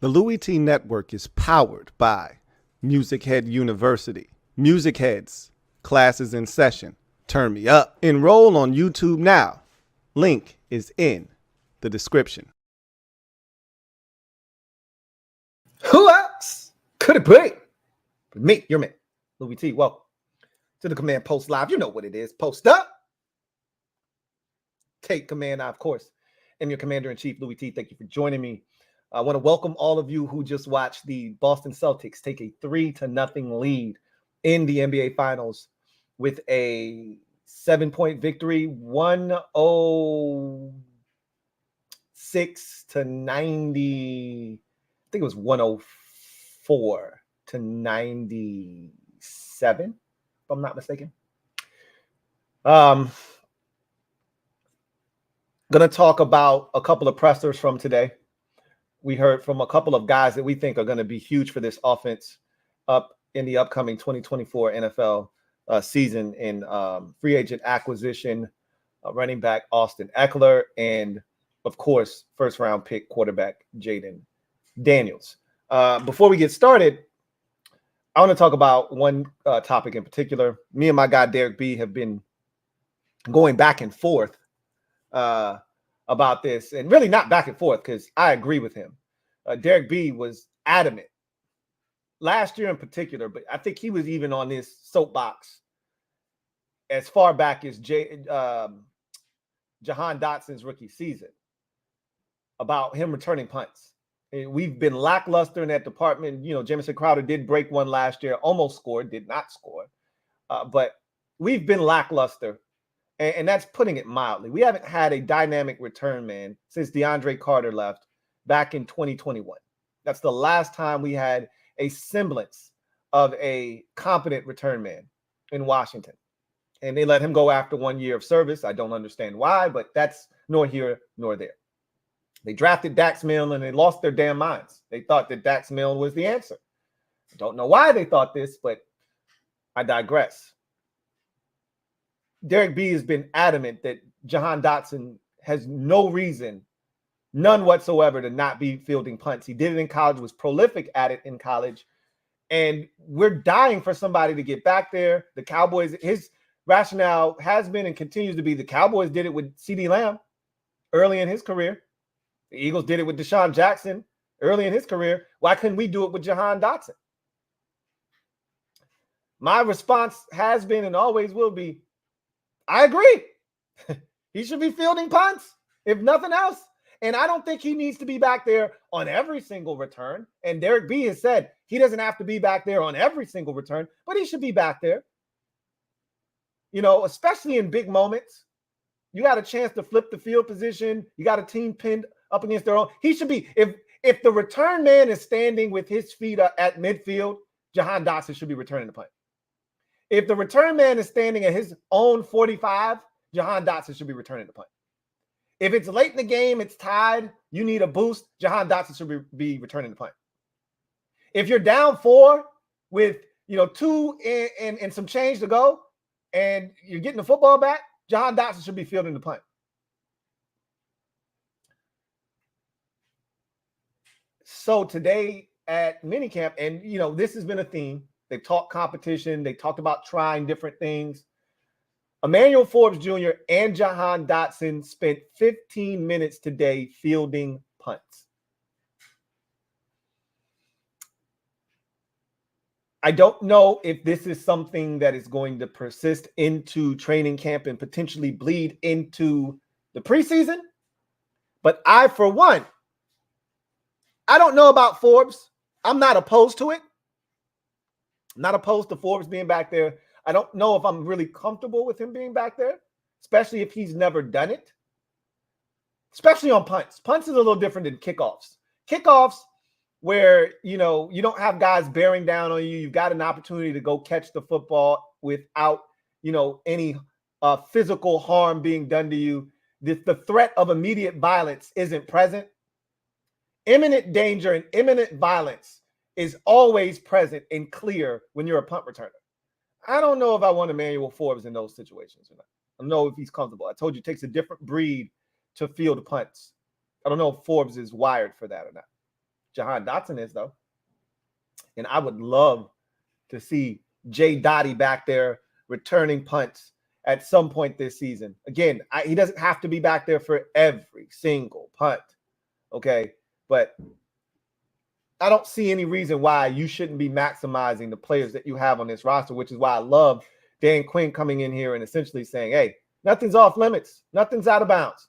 The LouieTeeNetwork is powered by MusicHead University. MusicHeads, classes in session. Turn me up. Enroll on YouTube now. Link is in the description. Who else could it be? Me, your man, Louie T. Welcome to the Command Post Live. You know what it is. Post up. Take command. I, of course, am your Commander-in-Chief, Louie T. Thank you for joining me. I want to welcome all of you who just watched the Boston Celtics take a 3-0 lead in the NBA Finals with a 7-point victory, 106 to 90. I think it was 104 to 97, if I'm not mistaken. Going to talk about a couple of pressers from today. We heard from a couple of guys that we think are going to be huge for this offense up in the upcoming 2024 NFL season in free agent acquisition, running back Austin Ekler, and, of course, first-round pick quarterback Jayden Daniels. Before we get started, I want to talk about one topic in particular. Me and my guy Derek B have been going back and forth about this, and really not back and forth because I agree with him. Derek B was adamant last year in particular, but I think he was even on this soapbox as far back as Jahan Dotson's rookie season about him returning punts. We've been lackluster in that department. You know, Jamison Crowder did break one last year, almost scored, did not score. But we've been lackluster, and that's putting it mildly. We haven't had a dynamic return man since DeAndre Carter left back in 2021. That's the last time we had a semblance of a competent return man in Washington. And they let him go after 1 year of service. I don't understand why, but that's nor here nor there. They drafted Dax Milne and they lost their damn minds. They thought that Dax Milne was the answer. I don't know why they thought this, but I digress. Derek B has been adamant that Jahan Dotson has no reason, none whatsoever, to not be fielding punts. He did it in college, was prolific at it in college, and we're dying for somebody to get back there. The Cowboys, his rationale has been and continues to be the Cowboys did it with CeeDee Lamb early in his career. The Eagles did it with Deshaun Jackson early in his career. Why couldn't we do it with Jahan Dotson? My response has been and always will be, I agree. He should be fielding punts, if nothing else. And I don't think he needs to be back there on every single return. And Derek B has said he doesn't have to be back there on every single return, but he should be back there. You know, especially in big moments. You got a chance to flip the field position. You got a team pinned up against their own. He should be, if the return man is standing with his feet at midfield, Jahan Dotson should be returning the punt. If the return man is standing at his own 45, Jahan Dotson should be returning the punt. If it's late in the game, it's tied, you need a boost, Jahan Dotson should be returning the punt. If you're down 4 with 2 and some change to go, and you're getting the football back, Jahan Dotson should be fielding the punt. So today at minicamp, and this has been a theme. They talked competition. They talked about trying different things. Emmanuel Forbes Jr. and Jahan Dotson spent 15 minutes today fielding punts. I don't know if this is something that is going to persist into training camp and potentially bleed into the preseason. But I, for one, I don't know about Forbes. I'm not opposed to it. I'm not opposed to Forbes being back there. I don't know if I'm really comfortable with him being back there, especially if he's never done it, especially on punts. Punts is a little different than kickoffs. Kickoffs, where, you don't have guys bearing down on you. You've got an opportunity to go catch the football without, any physical harm being done to you. The threat of immediate violence isn't present. Imminent danger and imminent violence is always present and clear when you're a punt returner. I don't know if I want Emmanuel Forbes in those situations or not. I don't know if he's comfortable. I told you it takes a different breed to field punts. I don't know if Forbes is wired for that or not. Jahan Dotson is, though. And I would love to see Jay Dottie back there returning punts at some point this season. Again, he doesn't have to be back there for every single punt, okay? But I don't see any reason why you shouldn't be maximizing the players that you have on this roster, which is why I love Dan Quinn coming in here and essentially saying, hey, nothing's off limits. Nothing's out of bounds.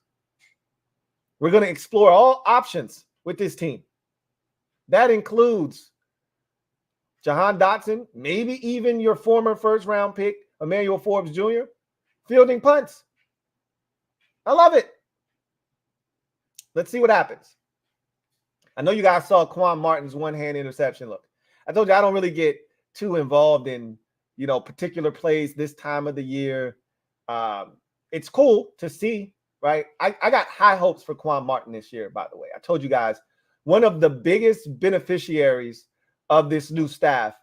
We're going to explore all options with this team. That includes Jahan Dotson, maybe even your former first-round pick, Emmanuel Forbes Jr., fielding punts. I love it. Let's see what happens. I know you guys saw Quan Martin's one-hand interception. Look, I told you I don't really get too involved in, particular plays this time of the year. It's cool to see, right? I got high hopes for Quan Martin this year, by the way. I told you guys one of the biggest beneficiaries of this new staff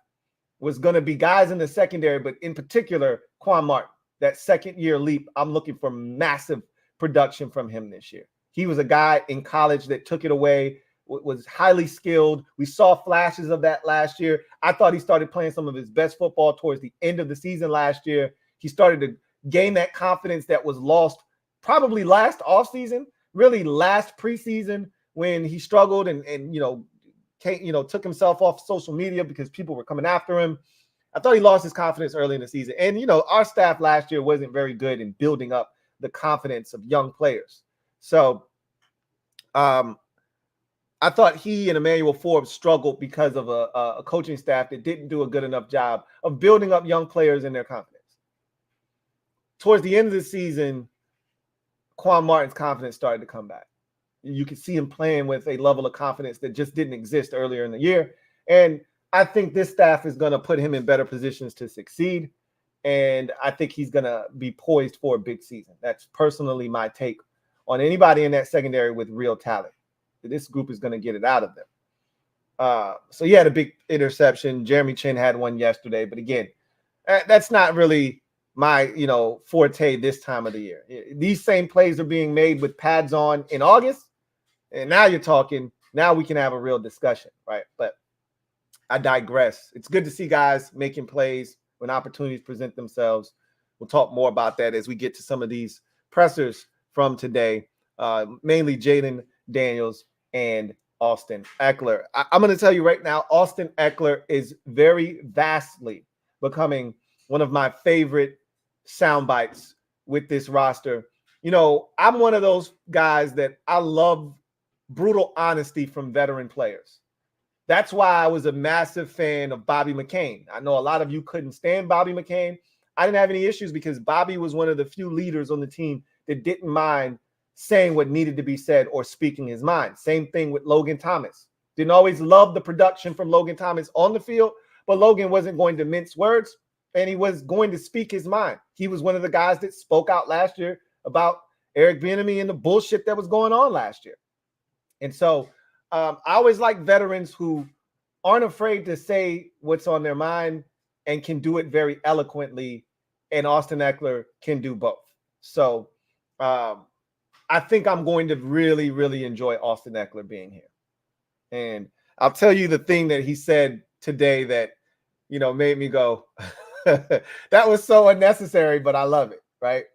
was going to be guys in the secondary, but in particular, Quan Martin. That second-year leap, I'm looking for massive production from him this year. He was a guy in college that took it away, was highly skilled. We saw flashes of that last year. I thought he started playing some of his best football towards the end of the season last year. He started to gain that confidence that was lost probably last offseason, really last preseason when he struggled and took himself off social media because people were coming after him. I thought he lost his confidence early in the season. And, our staff last year wasn't very good in building up the confidence of young players. So I thought he and Emmanuel Forbes struggled because of a coaching staff that didn't do a good enough job of building up young players in their confidence. Towards the end of the season, Quan Martin's confidence started to come back. You could see him playing with a level of confidence that just didn't exist earlier in the year. And I think this staff is going to put him in better positions to succeed. And I think he's going to be poised for a big season. That's personally my take on anybody in that secondary with real talent. This group is going to get it out of them. So he had a big interception. Jeremy Chin had one yesterday. But again, that's not really my, forte this time of the year. These same plays are being made with pads on in August. And now you're talking, now we can have a real discussion, right? But I digress. It's good to see guys making plays when opportunities present themselves. We'll talk more about that as we get to some of these pressers from today, mainly Jayden Daniels and Austin Ekeler. I'm going to tell you right now, Austin Ekler is very vastly becoming one of my favorite sound bites with this roster. I'm one of those guys that I love brutal honesty from veteran players. That's why I was a massive fan of Bobby McCain. I know a lot of you couldn't stand Bobby McCain. I didn't have any issues because Bobby was one of the few leaders on the team that didn't mind saying what needed to be said or speaking his mind. Same thing with Logan Thomas. Didn't always love the production from Logan Thomas on the field, but Logan wasn't going to mince words, and he was going to speak his mind. He was one of the guys that spoke out last year about Eric Bieniemy and the bullshit that was going on last year. And so I always like veterans who aren't afraid to say what's on their mind and can do it very eloquently, and Austin Ekeler can do both. So I think I'm going to really, really enjoy Austin Ekeler being here. And I'll tell you the thing that he said today that, made me go, that was so unnecessary, but I love it, right?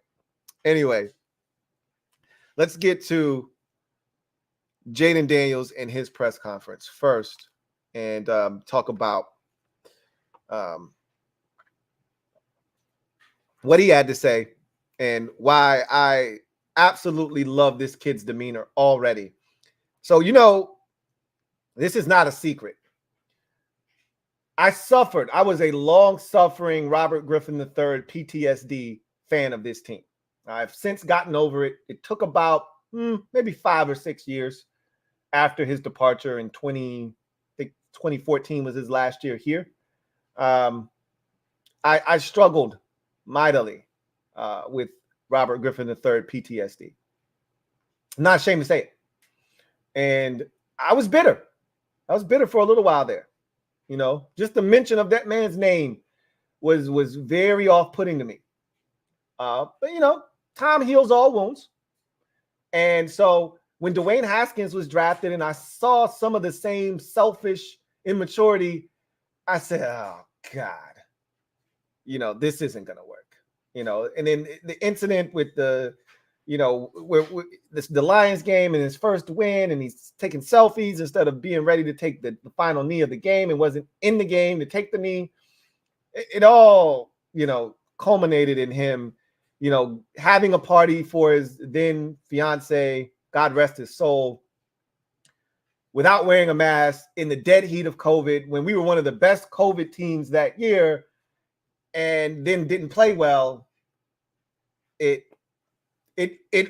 Anyway, let's get to Jayden Daniels and his press conference first and talk about what he had to say and why I absolutely love this kid's demeanor already. So, this is not a secret. I was a long-suffering Robert Griffin III PTSD fan of this team. I've since gotten over it. It took about maybe 5 or 6 years after his departure in 2014 was his last year here. I struggled mightily with Robert Griffin III PTSD. I'm not ashamed to say it. And I was bitter. I was bitter for a little while there. Just the mention of that man's name was very off-putting to me. But time heals all wounds. And so when Dwayne Haskins was drafted and I saw some of the same selfish immaturity, I said, oh, God, this isn't going to work. And then the incident with the, where the Lions game and his first win, and he's taking selfies instead of being ready to take the final knee of the game and wasn't in the game to take the knee. It all, culminated in him, having a party for his then fiance, God rest his soul, without wearing a mask in the dead heat of COVID, when we were one of the best COVID teams that year, and then didn't play well. It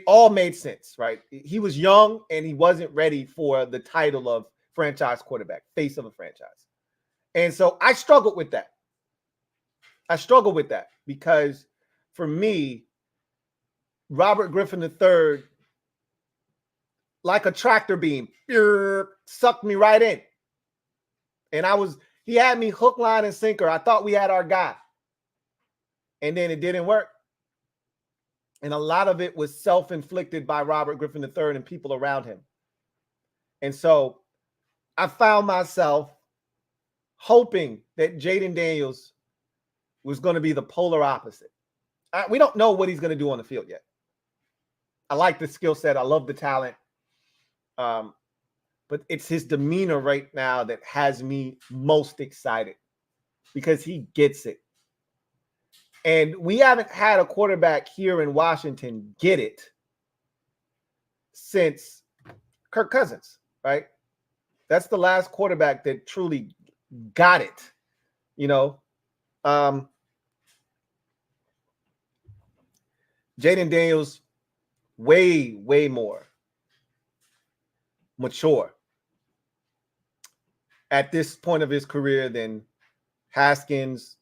all made sense, right? He was young and he wasn't ready for the title of franchise quarterback, face of a franchise. And so I struggled with that. Because for me, Robert Griffin III, like a tractor beam, sucked me right in. And he had me hook, line, and sinker. I thought we had our guy. And then it didn't work. And a lot of it was self-inflicted by Robert Griffin III and people around him. And so I found myself hoping that Jayden Daniels was going to be the polar opposite. We don't know what he's going to do on the field yet. I like the skill set. I love the talent. But it's his demeanor right now that has me most excited, because he gets it. And we haven't had a quarterback here in Washington get it since Kirk Cousins, right? That's the last quarterback that truly got it, Jayden Daniels, way, way more mature at this point of his career than Haskins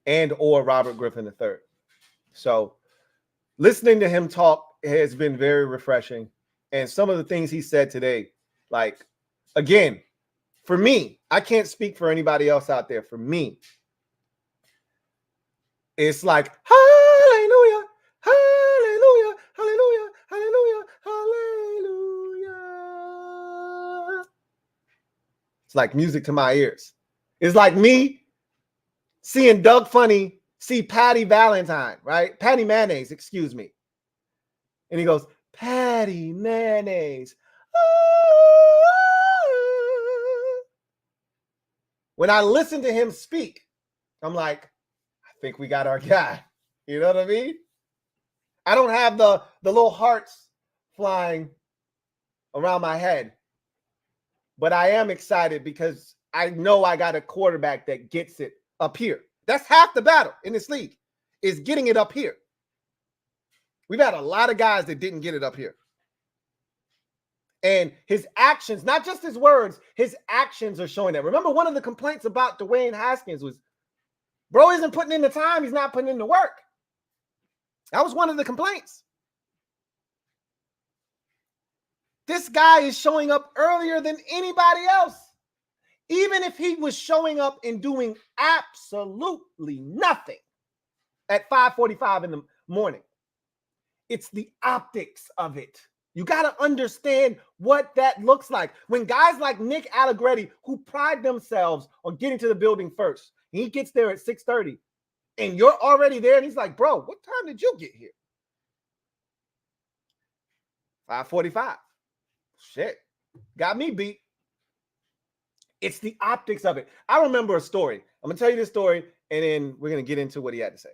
and or Robert Griffin III. So listening to him talk has been very refreshing. And some of the things he said today, like, again, for me, I can't speak for anybody else out there. For me, it's like, hallelujah, hallelujah, hallelujah, hallelujah, hallelujah. It's like music to my ears. It's like me seeing Doug Funny see Patty Valentine, right? Patty Mayonnaise, excuse me. And he goes, Patty Mayonnaise. When I listen to him speak, I'm like, I think we got our guy. You know what I mean? I don't have the little hearts flying around my head, but I am excited because I know I got a quarterback that gets it up here. That's half the battle in this league, is getting it up here. We've had a lot of guys that didn't get it up here. And his actions, not just his words, his actions are showing that. Remember, one of the complaints about Dwayne Haskins was, bro isn't putting in the time. He's not putting in the work. That was one of the complaints. This guy is showing up earlier than anybody else. Even if he was showing up and doing absolutely nothing at 5:45 in the morning. It's the optics of it. You got to understand what that looks like. When guys like Nick Allegretti, who pride themselves on getting to the building first, he gets there at 6:30, and you're already there, and he's like, bro, what time did you get here? 5:45. Shit. Got me beat. It's the optics of it. I remember a story. I'm going to tell you this story, and then we're going to get into what he had to say.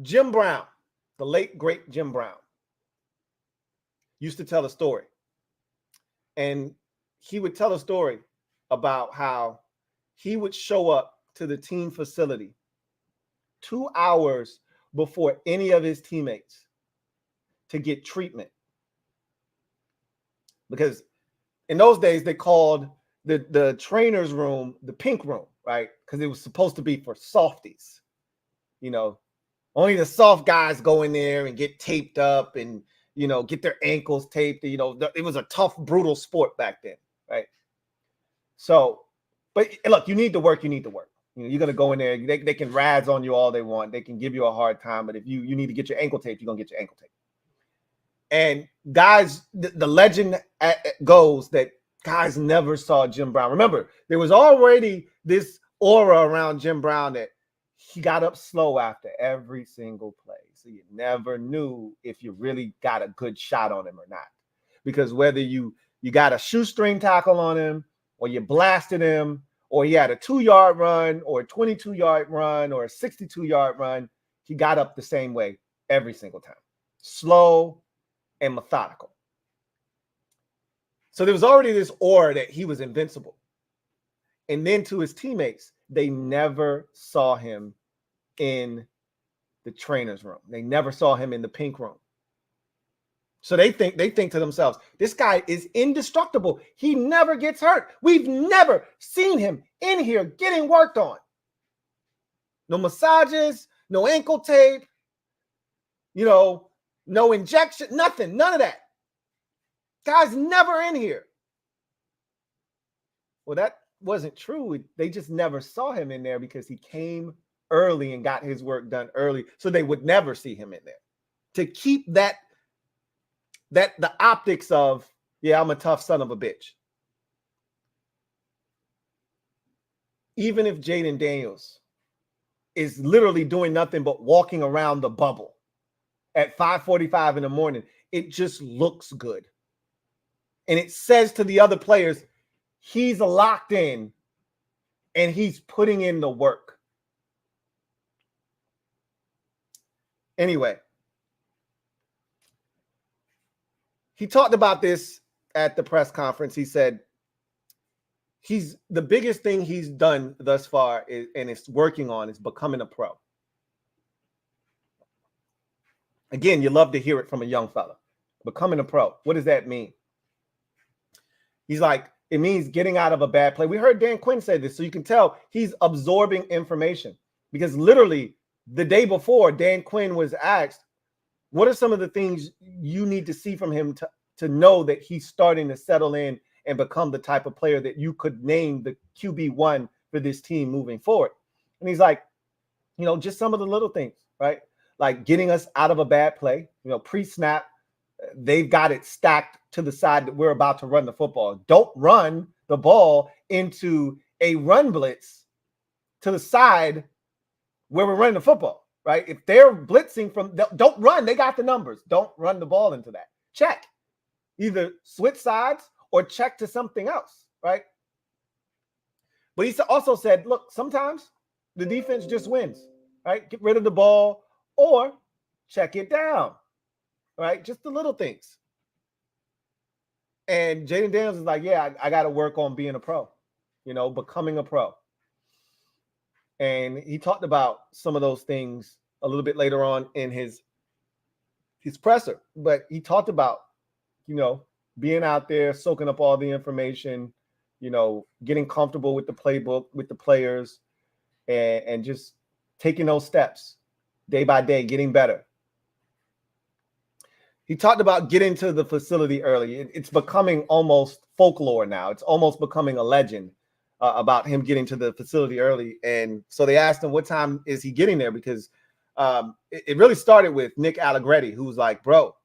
Jim Brown, the late, great Jim Brown, used to tell a story. And he would tell a story about how he would show up to the team facility 2 hours before any of his teammates to get treatment. Because in those days, they called the trainer's room the pink room, right? Because it was supposed to be for softies. Only the soft guys go in there and get taped up and, get their ankles taped. It was a tough, brutal sport back then, right? So, but look, you need to work. You know, you're gonna go in there. They can razz on you all they want. They can give you a hard time, but if you need to get your ankle taped, you're gonna get your ankle taped. And guys, the legend goes that guys never saw Jim Brown. Remember, there was already this aura around Jim Brown that he got up slow after every single play. So you never knew if you really got a good shot on him or not. Because whether you got a shoestring tackle on him, or you blasted him, or he had a 2-yard run, or a 22-yard run, or a 62-yard run, he got up the same way every single time. Slow and methodical. So there was already this aura that he was invincible. And then to his teammates, they never saw him in the trainer's room. They never saw him in the pink room. So they think to themselves, this guy is indestructible. He never gets hurt. We've never seen him in here getting worked on. No massages, no ankle tape, no injection, nothing, none of that. Guy's never in here. Well, that wasn't true. They just never saw him in there because he came early and got his work done early. So they would never see him in there. To keep that the optics of, yeah, I'm a tough son of a bitch. Even if Jayden Daniels is literally doing nothing but walking around the bubble at 5:45 in the morning, it just looks good. And it says to the other players, he's locked in and he's putting in the work. Anyway, he talked about this at the press conference. He said the biggest thing he's done thus far and is working on is becoming a pro. Again, you love to hear it from a young fella. Becoming a pro. What does that mean? He's like, it means getting out of a bad play. We heard Dan Quinn say this, so you can tell he's absorbing information, because literally the day before, Dan Quinn was asked, what are some of the things you need to see from him to know that he's starting to settle in and become the type of player that you could name the QB1 for this team moving forward? And he's like, just some of the little things, right? Like getting us out of a bad play, pre-snap, they've got it stacked to the side that we're about to run the football. Don't run the ball into a run blitz to the side where we're running the football, right? If they're blitzing don't run. They got the numbers. Don't run the ball into that. Check. Either switch sides or check to something else, right? But he also said, look, sometimes the defense just wins, right? Get rid of the ball or check it down, right? Just the little things. And Jayden Daniels is like, yeah, I got to work on being a pro, becoming a pro. And he talked about some of those things a little bit later on in his presser. But he talked about, being out there, soaking up all the information, getting comfortable with the playbook, with the players, and just taking those steps day by day, getting better. He talked about getting to the facility early. It's becoming almost folklore now. It's almost becoming a legend about him getting to the facility early. And so they asked him, what time is he getting there? Because it really started with Nick Allegretti, who was like, bro,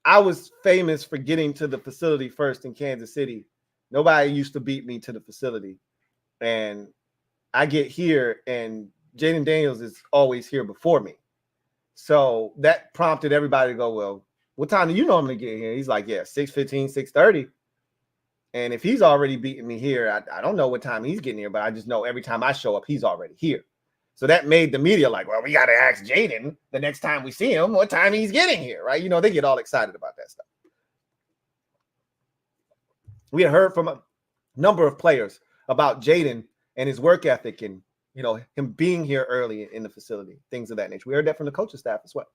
I was famous for getting to the facility first in Kansas City. Nobody used to beat me to the facility. And I get here, and Jayden Daniels is always here before me. So that prompted everybody to go, well, what time do you normally get here? He's like, yeah, 6:15, 6:30. And if he's already beating me here, I don't know what time he's getting here, but I just know every time I show up, he's already here. So that made the media like, well, we got to ask Jayden the next time we see him what time he's getting here, right? They get all excited about that stuff. We had heard from a number of players about Jayden and his work ethic and, him being here early in the facility, things of that nature. We heard that from the coaching staff as well.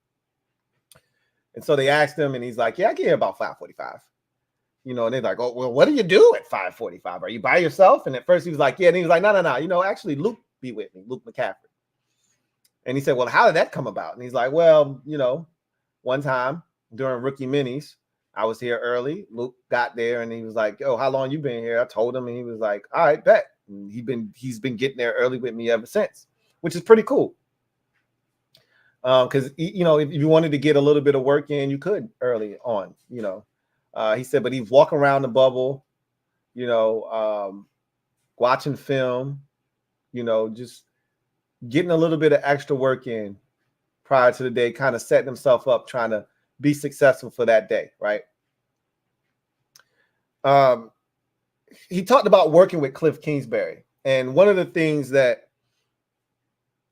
And so they asked him, and he's like, yeah, I get here about 5:45. And they're like, oh, well, what do you do at 5:45? Are you by yourself? And at first he was like, yeah. And he was like, no. Actually, Luke be with me, Luke McCaffrey. And he said, well, how did that come about? And he's like, well, one time during rookie minis, I was here early. Luke got there and he was like, oh, how long you been here? I told him, and he was like, all right, bet. And he's been getting there early with me ever since, which is pretty cool. Because if you wanted to get a little bit of work in, you could early on. He said, but he's walking around the bubble, watching film, just getting a little bit of extra work in prior to the day, kind of setting himself up, trying to be successful for that day, right? He talked about working with Cliff Kingsbury, and one of the things that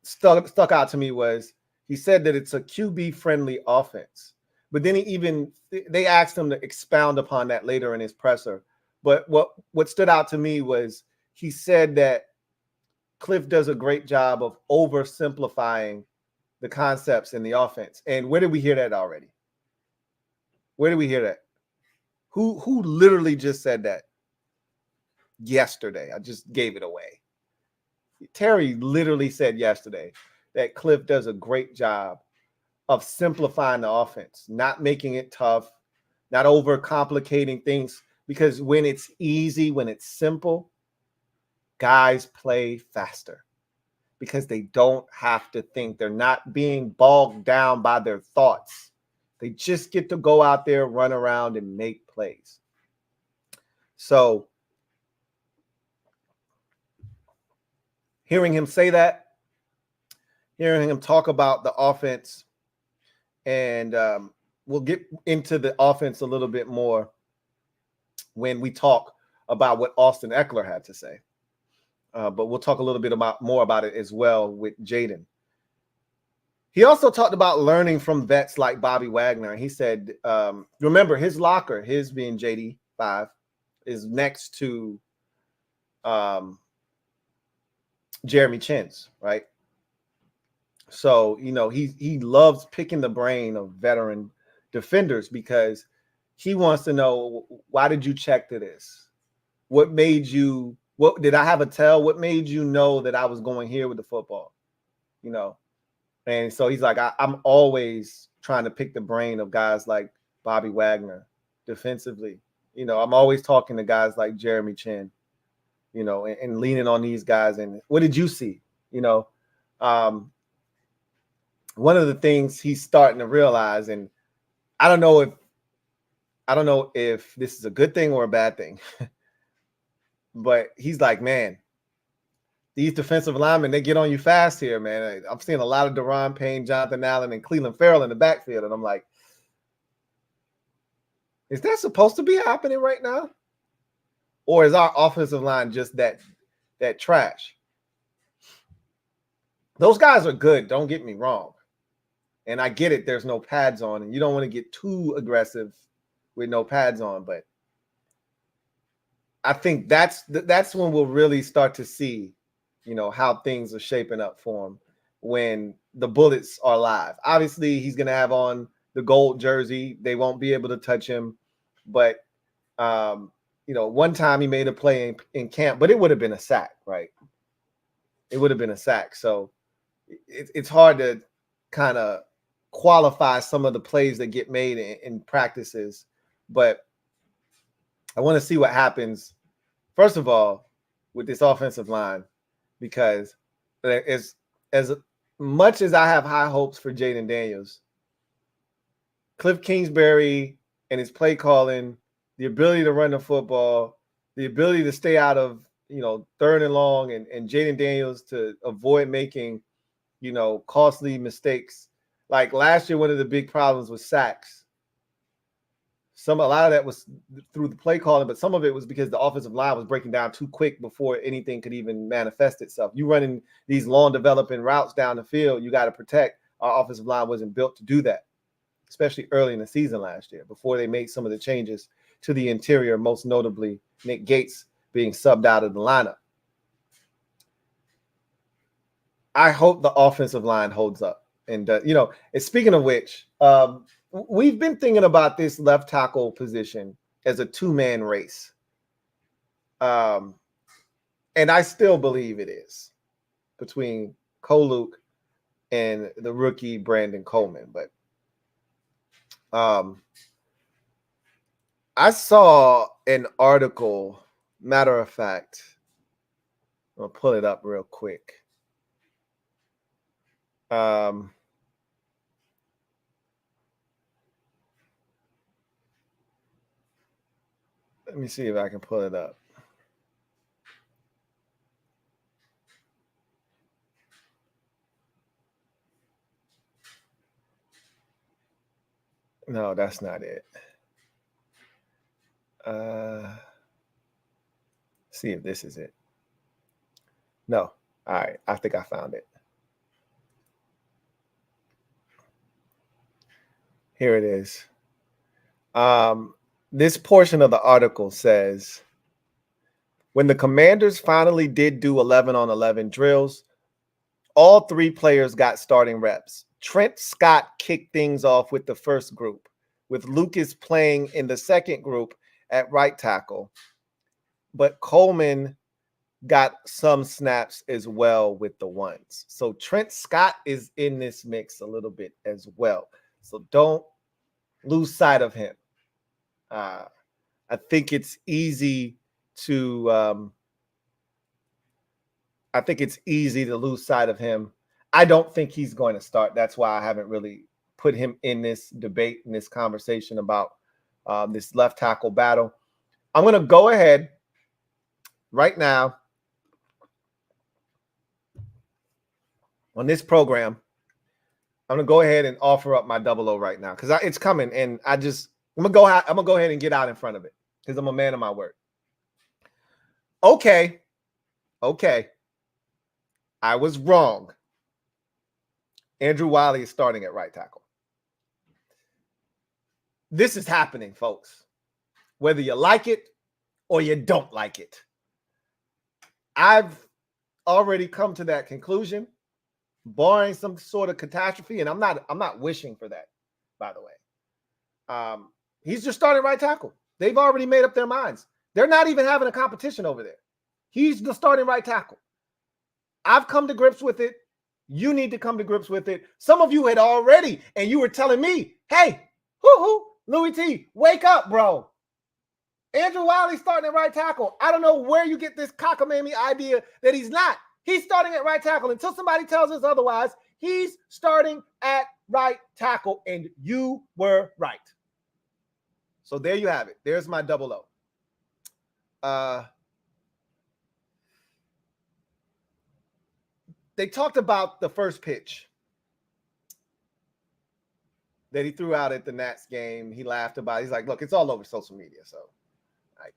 stuck out to me was he said that it's a QB friendly offense. But then they asked him to expound upon that later in his presser. But what stood out to me was he said that Cliff does a great job of oversimplifying the concepts in the offense. And where did we hear that already? Where did we hear that? Who literally just said that yesterday? I just gave it away. Terry literally said yesterday that Cliff does a great job of simplifying the offense, not making it tough, not overcomplicating things, because when it's easy, when it's simple, guys play faster because they don't have to think. They're not being bogged down by their thoughts. They just get to go out there, run around, and make plays. So hearing him say that, hearing him talk about the offense, and we'll get into the offense a little bit more when we talk about what Austin Ekeler had to say. But we'll talk a little bit more about it as well with Jayden. He also talked about learning from vets like Bobby Wagner. He said, remember, his locker, his being JD5, is next to Jeremy Chin's, right? So, he loves picking the brain of veteran defenders because he wants to know, why did you check to this? What did I have a tell? What made you know that I was going here with the football? And so he's like, I'm always trying to pick the brain of guys like Bobby Wagner defensively. I'm always talking to guys like Jeremy Chin, and leaning on these guys. And what did you see? One of the things he's starting to realize, and I don't know if this is a good thing or a bad thing, but he's like, man, these defensive linemen, they get on you fast here, man. I'm seeing a lot of Daron Payne, Jonathan Allen, and Cleveland Farrell in the backfield. And I'm like, is that supposed to be happening right now? Or is our offensive line just that trash? Those guys are good, don't get me wrong. And I get it, there's no pads on, and you don't want to get too aggressive with no pads on. But I think that's when we'll really start to see, how things are shaping up for him when the bullets are live. Obviously, he's going to have on the gold jersey. They won't be able to touch him. But, one time he made a play in camp, but it would have been a sack, right? It would have been a sack. So it's hard to kind of qualify some of the plays that get made in practices. But I want to see what happens, first of all, with this offensive line, because as much as I have high hopes for Jayden Daniels, Cliff Kingsbury and his play calling, the ability to run the football, the ability to stay out of, third and long, and Jayden Daniels to avoid making, costly mistakes. Like last year, one of the big problems was sacks. A lot of that was through the play calling, but some of it was because the offensive line was breaking down too quick before anything could even manifest itself. You running these long developing routes down the field, you got to protect. Our offensive line wasn't built to do that, especially early in the season last year before they made some of the changes to the interior, most notably Nick Gates being subbed out of the lineup. I hope the offensive line holds up. And, speaking of which, we've been thinking about this left tackle position as a two-man race. And I still believe it is between Koluk and the rookie Brandon Coleman. But I saw an article, matter of fact, I'm going to pull it up real quick. Let me see if I can pull it up. No, that's not it. See if this is it. No. All right. I think I found it. Here it is. This portion of the article says, when the Commanders finally did do 11-on-11 drills, all three players got starting reps. Trent Scott kicked things off with the first group, with Lucas playing in the second group at right tackle. But Coleman got some snaps as well with the ones. So Trent Scott is in this mix a little bit as well. So don't lose sight of him. I think it's easy to lose sight of him. I don't think he's going to start. That's why I haven't really put him in this debate, in this conversation about this left tackle battle. I'm going to go ahead right now on this program. I'm going to go ahead and offer up my 00 right now because it's coming, and I'm going to go ahead and get out in front of it because I'm a man of my word. Okay. I was wrong. Andrew Wiley is starting at right tackle. This is happening, folks. Whether you like it or you don't like it. I've already come to that conclusion, barring some sort of catastrophe, and I'm not wishing for that, by the way. He's just starting right tackle. They've already made up their minds. They're not even having a competition over there. He's the starting right tackle. I've come to grips with it. You need to come to grips with it. Some of you had already, and you were telling me, hey, Louie T, wake up, bro. Andrew Wiley starting at right tackle. I don't know where you get this cockamamie idea that he's not. He's starting at right tackle. Until somebody tells us otherwise, he's starting at right tackle, and you were right. So there you have it. There's my 00. They talked about the first pitch that he threw out at the Nats game. He laughed about it. He's like, look, it's all over social media. So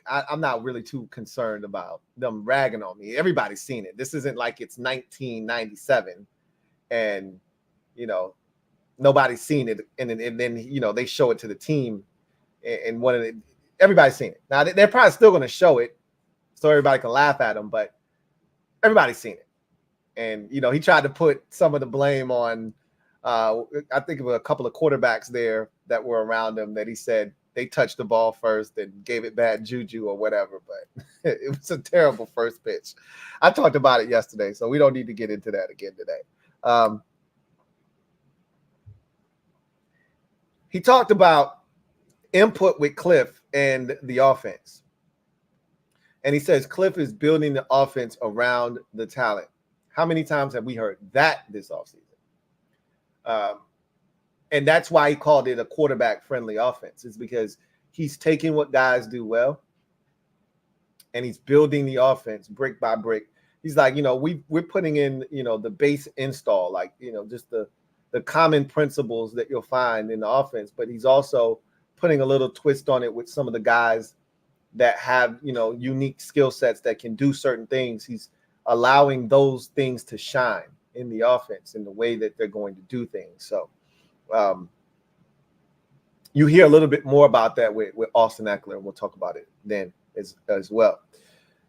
I'm not really too concerned about them ragging on me. Everybody's seen it. This isn't like it's 1997 and, nobody's seen it. And then, they show it to the team and everybody's seen it. Now, they're probably still going to show it so everybody can laugh at them, but everybody's seen it. And, he tried to put some of the blame on, I think of a couple of quarterbacks there that were around him that he said they touched the ball first and gave it bad juju or whatever. But it was a terrible first pitch. I talked about it yesterday, so we don't need to get into that again today. He talked about input with Cliff and the offense. And he says Cliff is building the offense around the talent. How many times have we heard that this offseason? And that's why he called it a quarterback-friendly offense. It's because he's taking what guys do well, and he's building the offense brick by brick. He's like, we're putting in, the base install, like, just the common principles that you'll find in the offense. But he's also putting a little twist on it with some of the guys that have, unique skill sets that can do certain things. He's allowing those things to shine in the offense in the way that they're going to do things. So you hear a little bit more about that with Austin Ekeler. We'll talk about it then as well.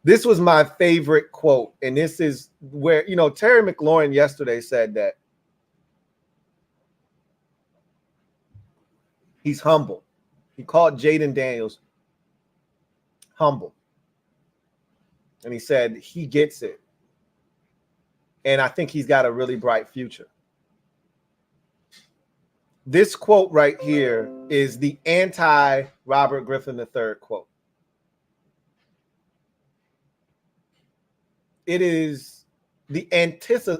This was my favorite quote, and this is where, Terry McLaurin yesterday said that he's humble. He called Jayden Daniels humble. And he said he gets it. And I think he's got a really bright future. This quote right here is the anti-Robert Griffin III quote. It is the antithesis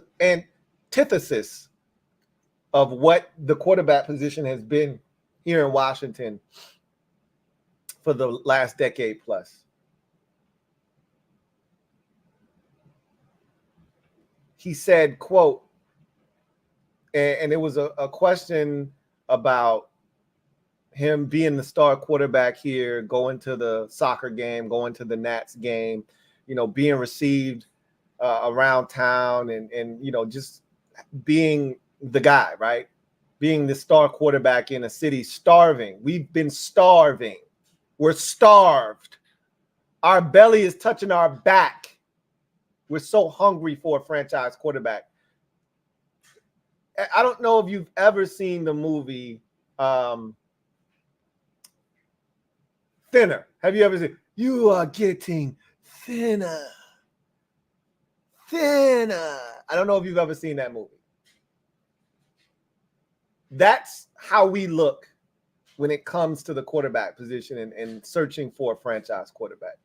of what the quarterback position has been here in Washington for the last decade plus. He said, quote, and it was a question about him being the star quarterback here, going to the soccer game, going to the Nats game, you know, being received around town and, you know, just being the guy, right? Being the star quarterback in a city, starving. We've been starving. We're starved. Our belly is touching our back. We're so hungry for a franchise quarterback. I don't know if you've ever seen the movie Thinner. Have you ever seen? You are getting thinner. Thinner. I don't know if you've ever seen that movie. That's how we look when it comes to the quarterback position and searching for a franchise quarterback.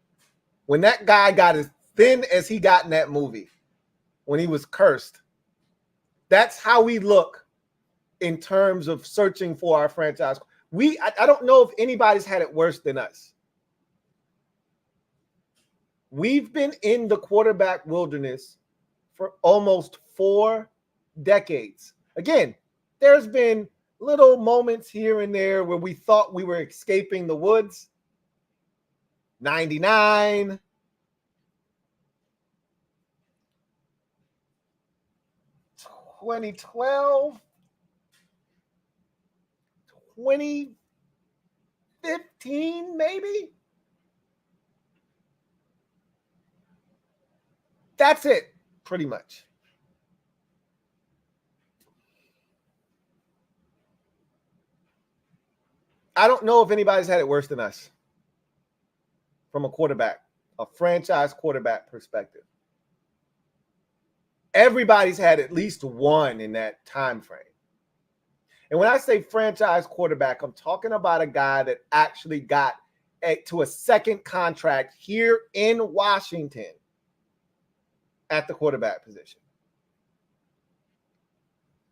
When that guy got as thin as he got in that movie, when he was cursed, that's how we look in terms of searching for our franchise. I don't know if anybody's had it worse than us. We've been in the quarterback wilderness for almost 4 decades. Again, there's been little moments here and there where we thought we were escaping the woods. 99. 2012. 2015, maybe. That's it, pretty much. I don't know if anybody's had it worse than us from a quarterback, a franchise quarterback perspective. Everybody's had at least one in that time frame. And when I say franchise quarterback, I'm talking about a guy that actually got to a second contract here in Washington at the quarterback position.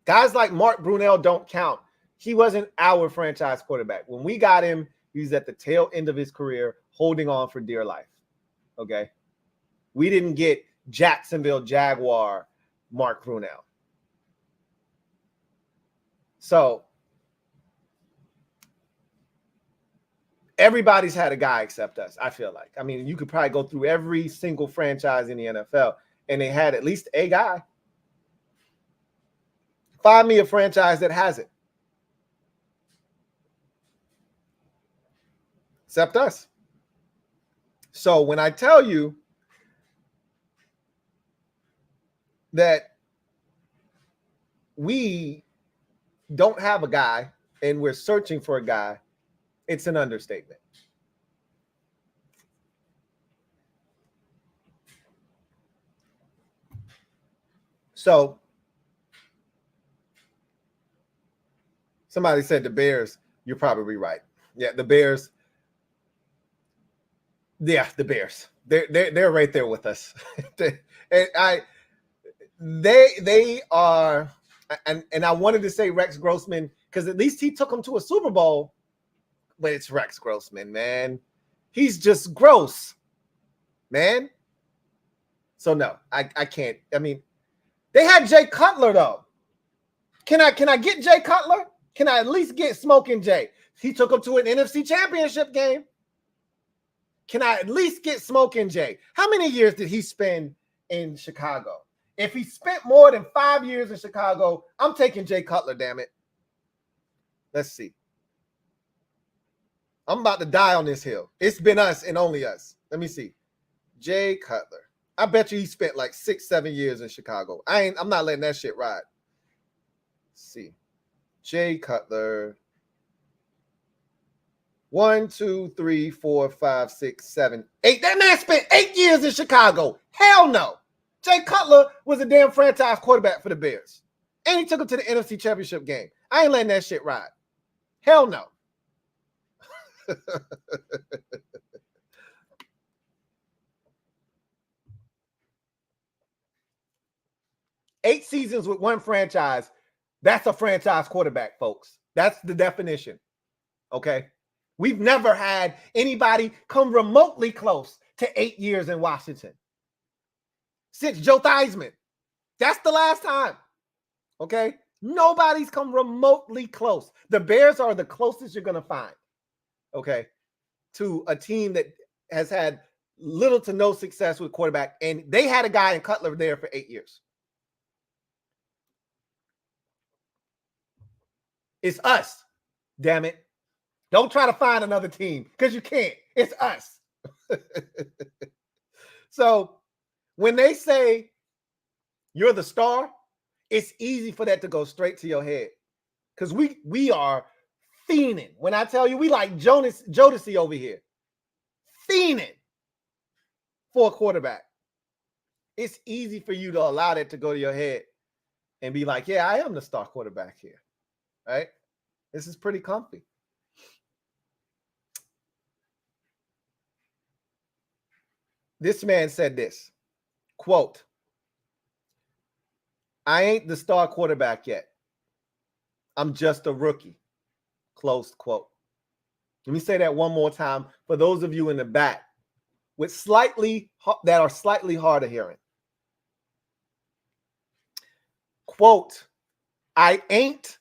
Guys like Mark Brunell don't count. He wasn't our franchise quarterback. When we got him, he was at the tail end of his career, holding on for dear life. Okay? We didn't get Jacksonville Jaguar Mark Brunell. So everybody's had a guy except us, I feel like. I mean, you could probably go through every single franchise in the NFL, and they had at least a guy. Find me a franchise that has it. Except us. So when I tell you that we don't have a guy and we're searching for a guy, it's an understatement. So somebody said the Bears. You're probably right. Yeah, the Bears. Yeah, the Bears. They're right there with us. They are, and I wanted to say Rex Grossman because at least he took them to a Super Bowl, but it's Rex Grossman, man. He's just gross, man. So no, I can't. I mean, they had Jay Cutler though. Can I get Jay Cutler? Can I at least get Smoking Jay? He took them to an NFC Championship game. Can I at least get Smoking Jay? How many years did he spend in Chicago? If he spent more than 5 years in Chicago, I'm taking Jay Cutler, damn it. Let's see. I'm about to die on this hill. It's been us and only us. Let me see. Jay Cutler. I bet you he spent like 6-7 years in Chicago. I'm not letting that shit ride. Let's see. Jay Cutler. 1, 2, 3, 4, 5, 6, 7, 8. That man spent 8 years in Chicago. Hell no. Jay Cutler was a damn franchise quarterback for the Bears. And he took him to the NFC Championship game. I ain't letting that shit ride. Hell no. 8 seasons with one franchise, that's a franchise quarterback, folks. That's the definition. Okay. We've never had anybody come remotely close to 8 years in Washington since Joe Theismann. That's the last time. Okay. Nobody's come remotely close. The Bears are the closest you're going to find. Okay. To a team that has had little to no success with quarterback. And they had a guy in Cutler there for 8 years. It's us. Damn it. Don't try to find another team because you can't. It's us. So when they say you're the star, it's easy for that to go straight to your head because we are fiending. When I tell you, we like Jodeci over here, fiending for a quarterback. It's easy for you to allow that to go to your head and be like, yeah, I am the star quarterback here, right? This is pretty comfy. This man said this, quote, I ain't the star quarterback yet. I'm just a rookie, close quote. Let me say that one more time for those of you in the back that are slightly hard of hearing. Quote, I ain't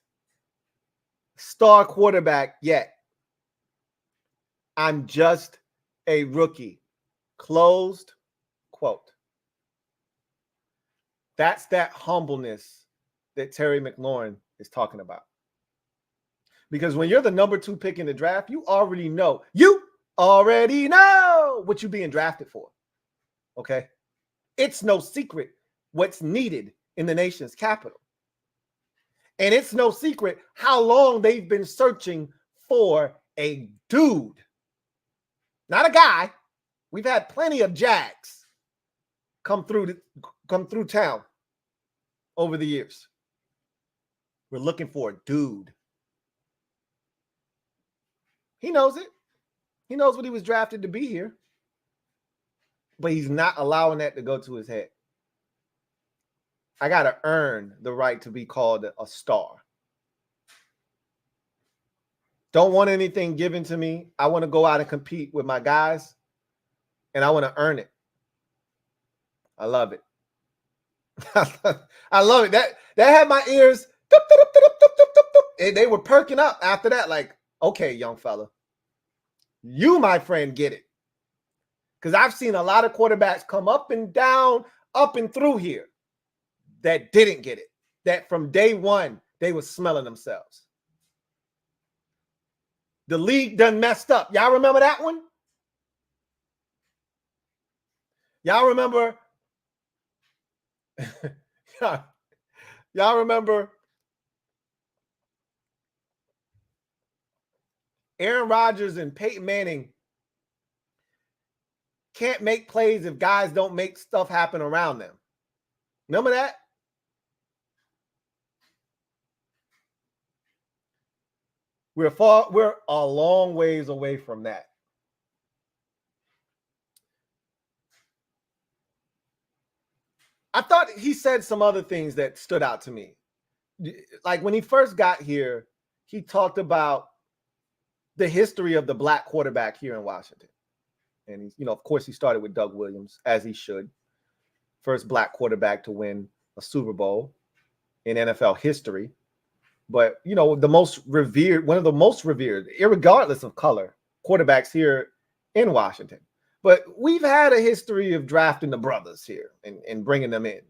star quarterback yet. I'm just a rookie. Closed quote. That's that humbleness that Terry McLaurin is talking about. Because when you're the number 2 pick in the draft, you already know what you're being drafted for. Okay? It's no secret what's needed in the nation's capital. And it's no secret how long they've been searching for a dude. Not a guy. We've had plenty of Jags come through town over the years. We're looking for a dude. He knows it. He knows what he was drafted to be here. But he's not allowing that to go to his head. I got to earn the right to be called a star. Don't want anything given to me. I want to go out and compete with my guys. And I want to earn it. I love it. I love it. That had my ears. And they were perking up after that. Like, okay, young fella. You, my friend, get it. Because I've seen a lot of quarterbacks come up and down, up and through here that didn't get it. That from day one, they were smelling themselves. The league done messed up. Y'all remember that one? Y'all remember? Y'all remember Aaron Rodgers and Peyton Manning can't make plays if guys don't make stuff happen around them. Remember that? We're a long ways away from that. I thought he said some other things that stood out to me. Like when he first got here, he talked about the history of the black quarterback here in Washington. And he's, of course, he started with Doug Williams, as he should. First black quarterback to win a Super Bowl in NFL history. But, the most revered, one of the most revered, irregardless of color, quarterbacks here in Washington. But we've had a history of drafting the brothers here and bringing them in.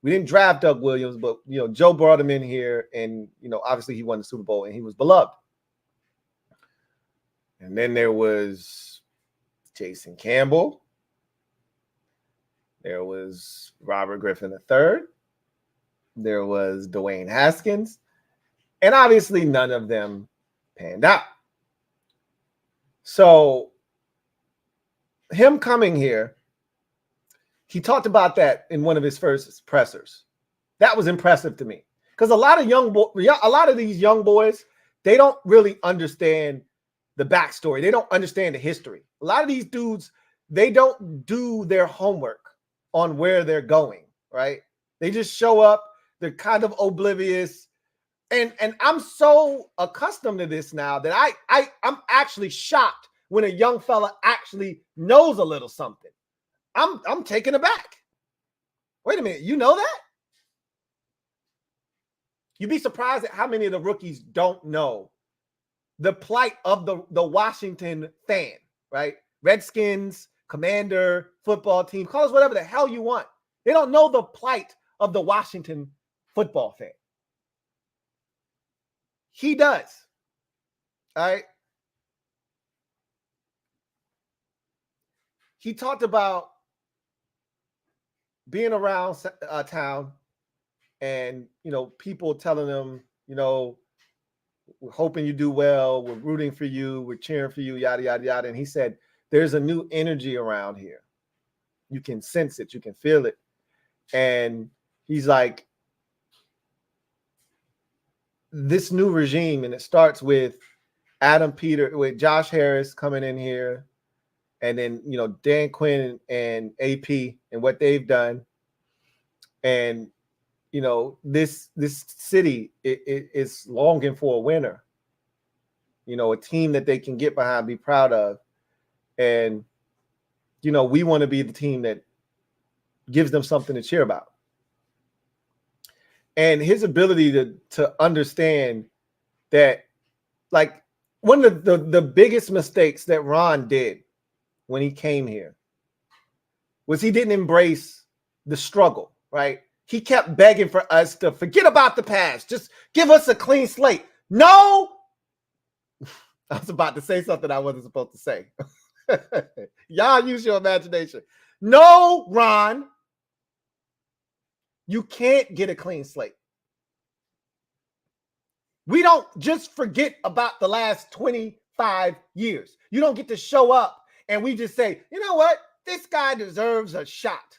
We didn't draft Doug Williams, but, Joe brought him in here. And, obviously he won the Super Bowl and he was beloved. And then there was Jason Campbell. There was Robert Griffin III. There was Dwayne Haskins. And obviously none of them panned out. So him coming here, he talked about that in one of his first pressers. That was impressive to me. Because a lot of these young boys, they don't really understand the backstory. They don't understand the history. A lot of these dudes, they don't do their homework on where they're going, right? They just show up. They're kind of oblivious. And I'm so accustomed to this now that I'm actually shocked when a young fella actually knows a little something. I'm taken aback. Wait a minute, you know that? You'd be surprised at how many of the rookies don't know the plight of the Washington fan, right? Redskins, Commander, football team, call us whatever the hell you want. They don't know the plight of the Washington football fan. He does. All right. He talked about being around town and, people telling him, we're hoping you do well. We're rooting for you. We're cheering for you, yada, yada, yada. And he said, there's a new energy around here. You can sense it. You can feel it. And he's like, this new regime, and it starts with with Josh Harris coming in here, and then, Dan Quinn and AP and what they've done. And, this city is longing for a winner, a team that they can get behind, be proud of. And, we want to be the team that gives them something to cheer about. And his ability to understand that, like, one of the biggest mistakes that Ron did when he came here was he didn't embrace the struggle, right? He kept begging for us to forget about the past. Just give us a clean slate. No! I was about to say something I wasn't supposed to say. Y'all use your imagination. No, Ron. You can't get a clean slate. We don't just forget about the last 25 years. You don't get to show up and we just say, you know what? This guy deserves a shot.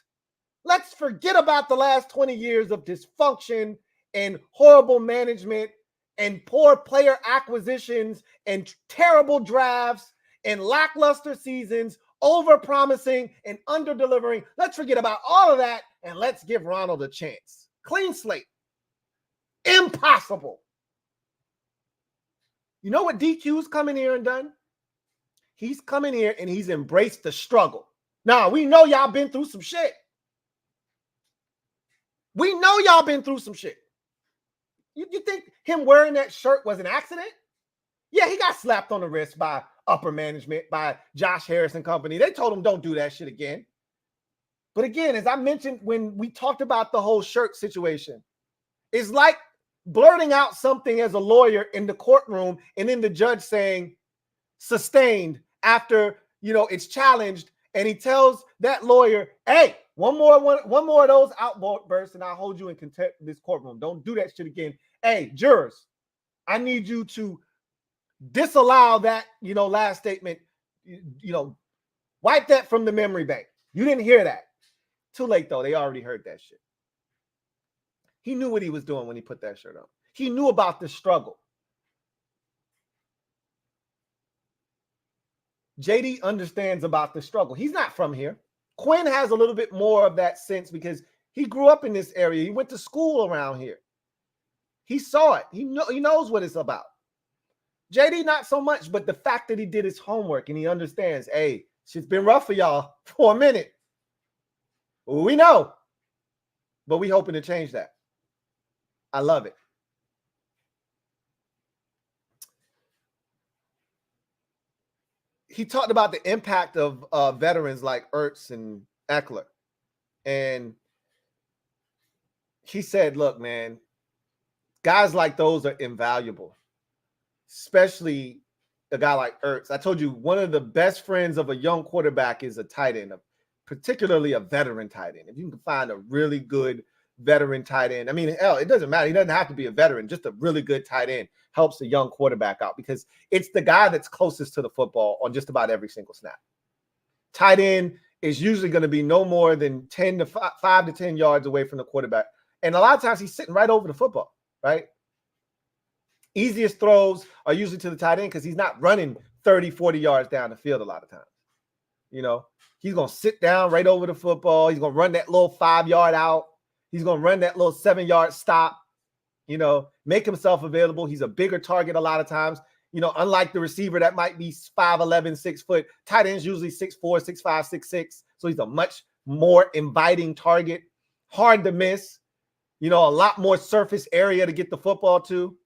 Let's forget about the last 20 years of dysfunction and horrible management and poor player acquisitions and terrible drafts and lackluster seasons, over-promising and under-delivering. Let's forget about all of that and let's give Ronald a chance. Clean slate. Impossible. You know what DQ's coming here and done? He's coming here and he's embraced the struggle. Now, we know y'all been through some shit. We know y'all been through some shit. You think him wearing that shirt was an accident? Yeah, he got slapped on the wrist by upper management, by Josh Harris and company. They told him don't do that shit again. But again, as I mentioned when we talked about the whole shirt situation, it's like blurting out something as a lawyer in the courtroom and then the judge saying sustained after, it's challenged, and he tells that lawyer, hey, one more of those outbursts and I'll hold you in contempt of this courtroom. Don't do that shit again. Hey, jurors, I need you to disallow that, last statement, wipe that from the memory bank. You didn't hear that. Too late, though. They already heard that shit. He knew what he was doing when he put that shirt on. He knew about the struggle. JD understands about the struggle. He's not from here. Quinn has a little bit more of that sense because he grew up in this area. He went to school around here. He saw it. He knows what it's about. JD, not so much, but the fact that he did his homework and he understands, hey, shit's been rough for y'all for a minute. We know, but we hoping to change that. I love it. He talked about the impact of veterans like Ertz and Ekler. And he said, look, man, guys like those are invaluable, especially a guy like Ertz. I told you one of the best friends of a young quarterback is a tight end, particularly a veteran tight end. If you can find a really good veteran tight end, I mean, hell, it doesn't matter. He doesn't have to be a veteran. Just a really good tight end helps a young quarterback out because it's the guy that's closest to the football on just about every single snap. Tight end is usually going to be no more than 5 to 10 yards away from the quarterback. And a lot of times he's sitting right over the football, right? Easiest throws are usually to the tight end because he's not running 30, 40 yards down the field a lot of times. He's going to sit down right over the football. He's going to run that little 5-yard out. He's going to run that little 7-yard stop, you know, make himself available. He's a bigger target a lot of times. You know, unlike the receiver that might be 5'11", 6 foot, tight ends usually 6'4", 6'5", 6'6". So he's a much more inviting target, hard to miss, you know, a lot more surface area to get the football to.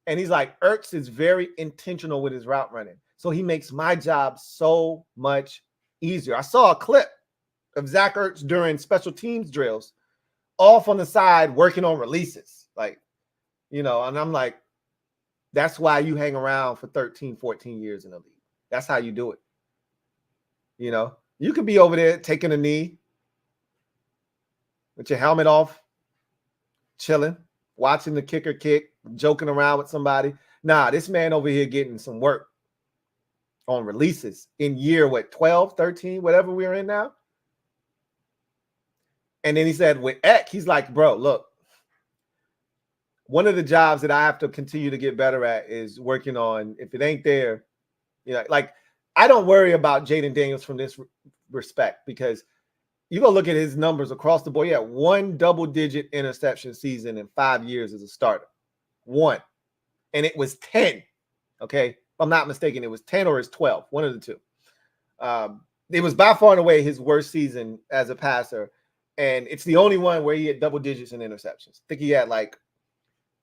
And he's like, Ertz is very intentional with his route running. So he makes my job so much easier. I saw a clip of Zach Ertz during special teams drills off on the side working on releases. Like, you know, and I'm like, that's why you hang around for 13, 14 years in the league. That's how you do it. You know, you could be over there taking a knee with your helmet off, chilling, watching the kicker kick, joking around with somebody. Nah, this man over here getting some work on releases in year, 12, 13, whatever we're in now. And then he said with Ek, he's like, bro, look, one of the jobs that I have to continue to get better at is working on, if it ain't there, you know, like I don't worry about Jayden Daniels from this respect, because you go look at his numbers across the board. He had 1 double-digit interception season in 5 years as a starter. 1. And it was 10. Okay. If I'm not mistaken, it was 10 or it's 12. One of the two. It was by far and away his worst season as a passer. And it's the only one where he had double digits in interceptions. I think he had like,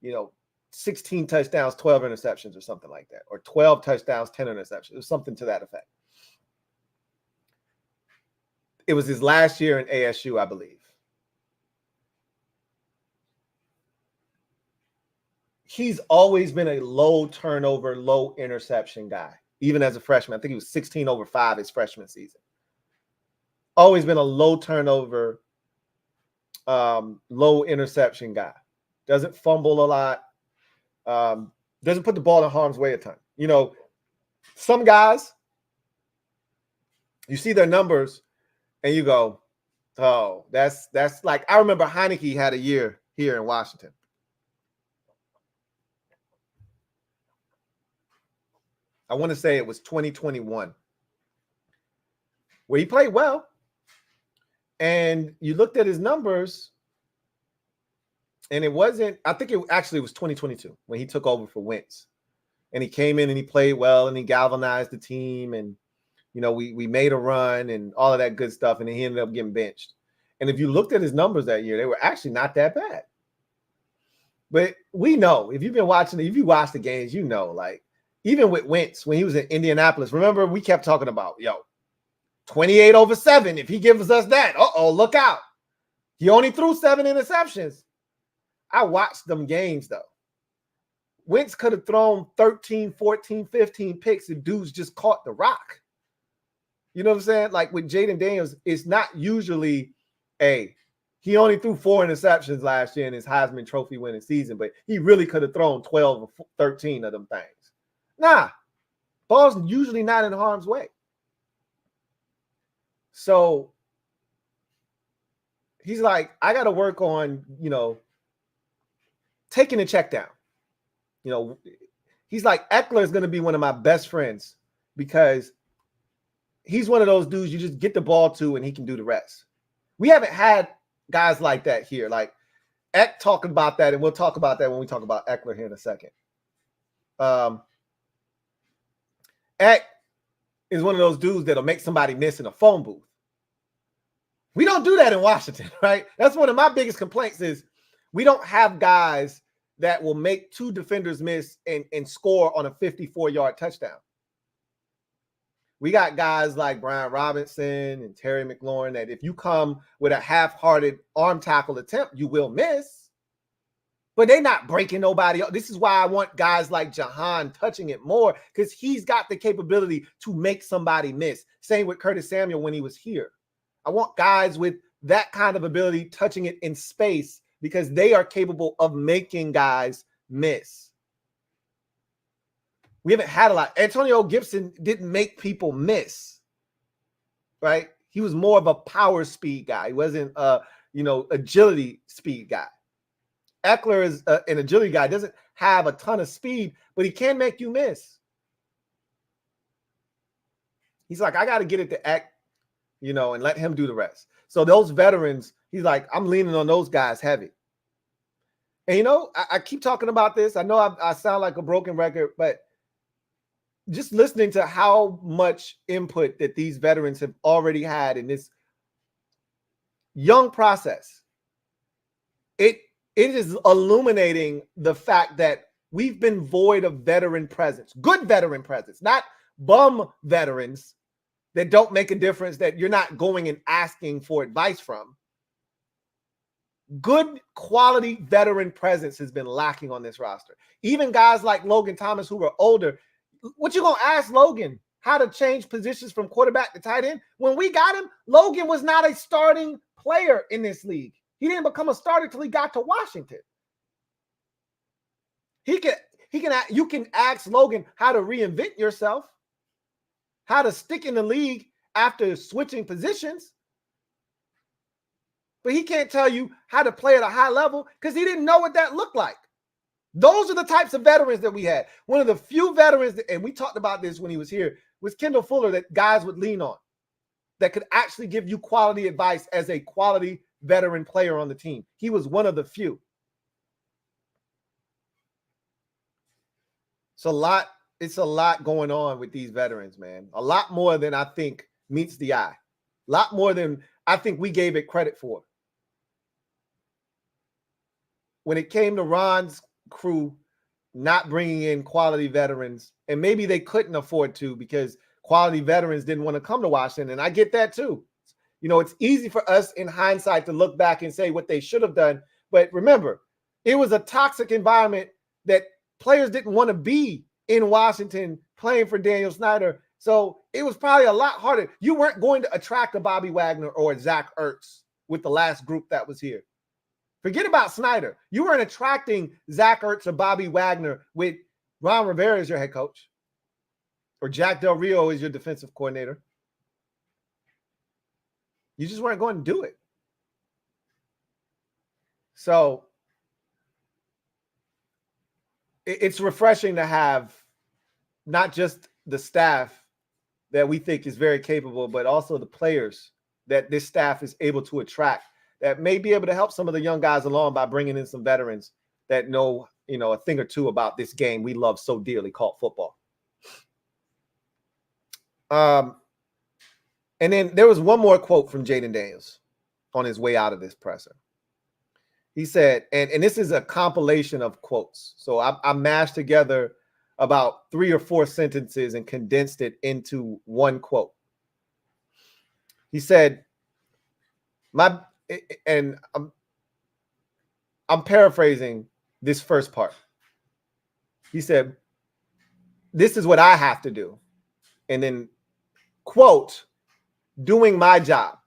you know, 16 touchdowns, 12 interceptions or something like that. Or 12 touchdowns, 10 interceptions. It was something to that effect. It was his last year in ASU, I believe. He's always been a low turnover, low interception guy, even as a freshman. I think he was 16 over 5 his freshman season. Always been a low turnover, low interception guy. Doesn't fumble a lot. Doesn't put the ball in harm's way a ton. You know, some guys, you see their numbers and you go, oh, that's like, I remember Heineke had a year here in Washington. I want to say it was 2021, where he played well. And you looked at his numbers, and it wasn't, I think it actually was 2022 when he took over for Wentz. And he came in and he played well and he galvanized the team. And, you know, we made a run and all of that good stuff. And then he ended up getting benched. And if you looked at his numbers that year, they were actually not that bad. But we know, if you've been watching, if you watch the games, you know, like, even with Wentz, when he was in Indianapolis, remember we kept talking about, 28 over 7. If he gives us that, look out. He only threw 7 interceptions. I watched them games, though. Wentz could have thrown 13, 14, 15 picks and dudes just caught the rock. You know what I'm saying? Like with Jayden Daniels, it's not usually he only threw 4 interceptions last year in his Heisman Trophy winning season, but he really could have thrown 12 or 13 of them things. Nah, ball's usually not in harm's way. So he's like, I got to work on, taking the check down. He's like, Ekler is going to be one of my best friends because he's one of those dudes you just get the ball to and he can do the rest. We haven't had guys like that here. Like Ek talking about that, and we'll talk about that when we talk about Ekler here in a second. Ek is one of those dudes that'll make somebody miss in a phone booth. We don't do that in Washington, right? That's one of my biggest complaints is we don't have guys that will make 2 defenders miss and score on a 54-yard touchdown. We got guys like Brian Robinson and Terry McLaurin that if you come with a half-hearted arm tackle attempt, you will miss. But they're not breaking nobody up. This is why I want guys like Jahan touching it more, because he's got the capability to make somebody miss. Same with Curtis Samuel when he was here. I want guys with that kind of ability touching it in space because they are capable of making guys miss. We haven't had a lot. Antonio Gibson didn't make people miss, right? He was more of a power speed guy. He wasn't agility speed guy. Ekler is an agility guy. Doesn't have a ton of speed, but he can make you miss. He's like, I got to get it to Ek and let him do the rest. So those veterans, he's like, I'm leaning on those guys heavy. And, I keep talking about this. I know I sound like a broken record, but just listening to how much input that these veterans have already had in this young process, it is illuminating the fact that we've been void of veteran presence, good veteran presence, not bum veterans that don't make a difference, that you're not going and asking for advice from. Good quality veteran presence has been lacking on this roster. Even guys like Logan Thomas, who are older, what you gonna ask Logan how to change positions from quarterback to tight end? When we got him, Logan was not a starting player in this league. He didn't become a starter till he got to Washington. You can ask Logan how to reinvent yourself, how to stick in the league after switching positions. But he can't tell you how to play at a high level because he didn't know what that looked like. Those are the types of veterans that we had. One of the few veterans, and we talked about this when he was here, was Kendall Fuller, that guys would lean on, that could actually give you quality advice as a quality veteran player on the team. He was one of the few. It's a lot going on with these veterans, man. A lot more than I think meets the eye. A lot more than I think we gave it credit for. When it came to Ron's crew not bringing in quality veterans, and maybe they couldn't afford to because quality veterans didn't want to come to Washington, and I get that too. It's easy for us in hindsight to look back and say what they should have done, but remember, it was a toxic environment that players didn't want to be in Washington playing for Daniel Snyder, so it was probably a lot harder. You weren't going to attract a Bobby Wagner or a Zach Ertz with the last group that was here. Forget about Snyder. You weren't attracting Zach Ertz or Bobby Wagner with Ron Rivera as your head coach or Jack Del Rio as your defensive coordinator. You just weren't going to do it. So it's refreshing to have not just the staff that we think is very capable, but also the players that this staff is able to attract that may be able to help some of the young guys along by bringing in some veterans that know, a thing or two about this game we love so dearly called football. And then there was one more quote from Jayden Daniels on his way out of this presser. He said, and this is a compilation of quotes. So I mashed together about 3 or 4 sentences and condensed it into one quote. He said, I'm paraphrasing this first part. He said, this is what I have to do. And then, quote, doing my job.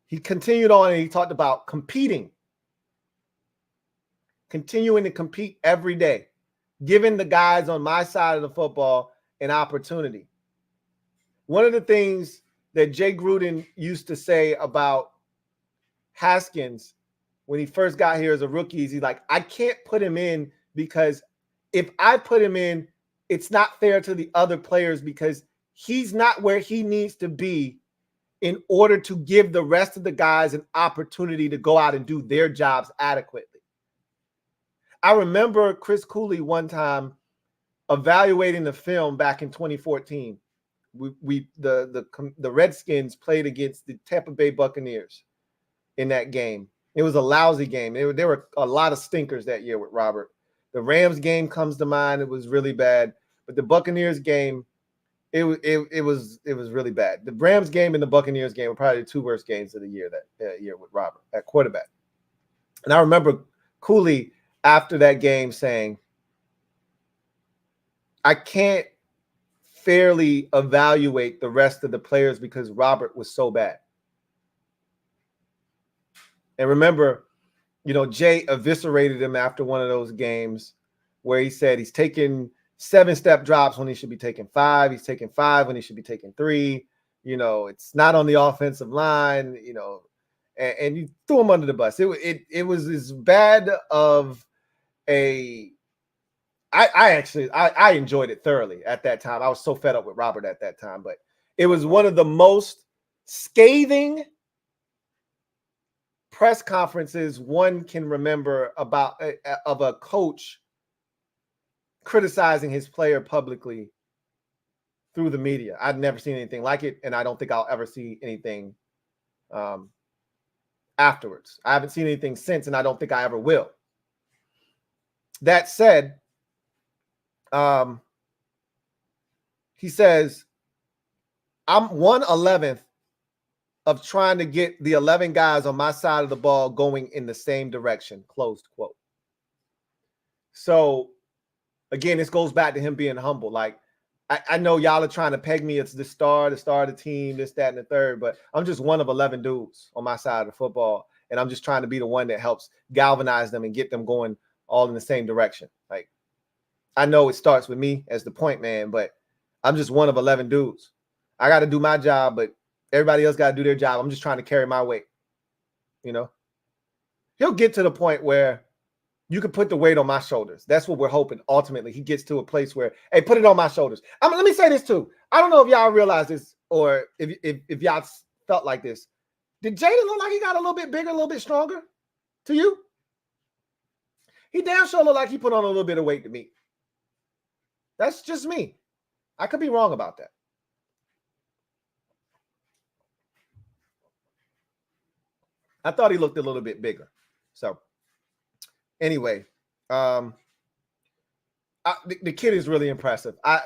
He continued on and he talked about competing, continuing to compete every day, giving the guys on my side of the football an opportunity. One of the things that Jay Gruden used to say about Haskins when he first got here as a rookie is he's like, I can't put him in because if I put him in, it's not fair to the other players because he's not where he needs to be in order to give the rest of the guys an opportunity to go out and do their jobs adequately. I remember Chris Cooley one time evaluating the film back in 2014. The Redskins played against the Tampa Bay Buccaneers in that game. It was a lousy game. There were a lot of stinkers that year with Robert. The Rams game comes to mind. It was really bad. But the Buccaneers game, it was really bad. The Rams game and the Buccaneers game were probably the 2 worst games of the year that year with Robert at quarterback. And I remember Cooley after that game saying, I can't fairly evaluate the rest of the players because Robert was so bad. And remember, Jay eviscerated him after one of those games where he said he's taking 7-step drops when he should be taking 5. He's taking 5 when he should be taking 3. It's not on the offensive line, and you threw him under the bus. It was as bad of a I enjoyed it thoroughly at that time. I was so fed up with Robert at that time, but It was one of the most scathing press conferences one can remember about of a coach criticizing his player publicly through the media. I've never seen anything like it, and I don't think I'll ever see anything afterwards. I haven't seen anything since, and I don't think I ever will. That said, he says, I'm 1/11th of trying to get the 11 guys on my side of the ball going in the same direction, closed quote. So, again, this goes back to him being humble. Like, I know y'all are trying to peg me as the star of the team, this, that, and the third, but I'm just one of 11 dudes on my side of the football, and I'm just trying to be the one that helps galvanize them and get them going all in the same direction. Like, I know it starts with me as the point man, but I'm just one of 11 dudes. I got to do my job, but everybody else got to do their job. I'm just trying to carry my weight, you know? He'll get to the point where you can put the weight on my shoulders. That's what we're hoping. Ultimately, he gets to a place where, hey, put it on my shoulders. Let me say this too. I don't know if y'all realize this or if y'all felt like this. Did Jayden look like he got a little bit bigger, a little bit stronger to you? He damn sure looked like he put on a little bit of weight to me. That's just me. I could be wrong about that. I thought he looked a little bit bigger. So, anyway, the kid is really impressive. I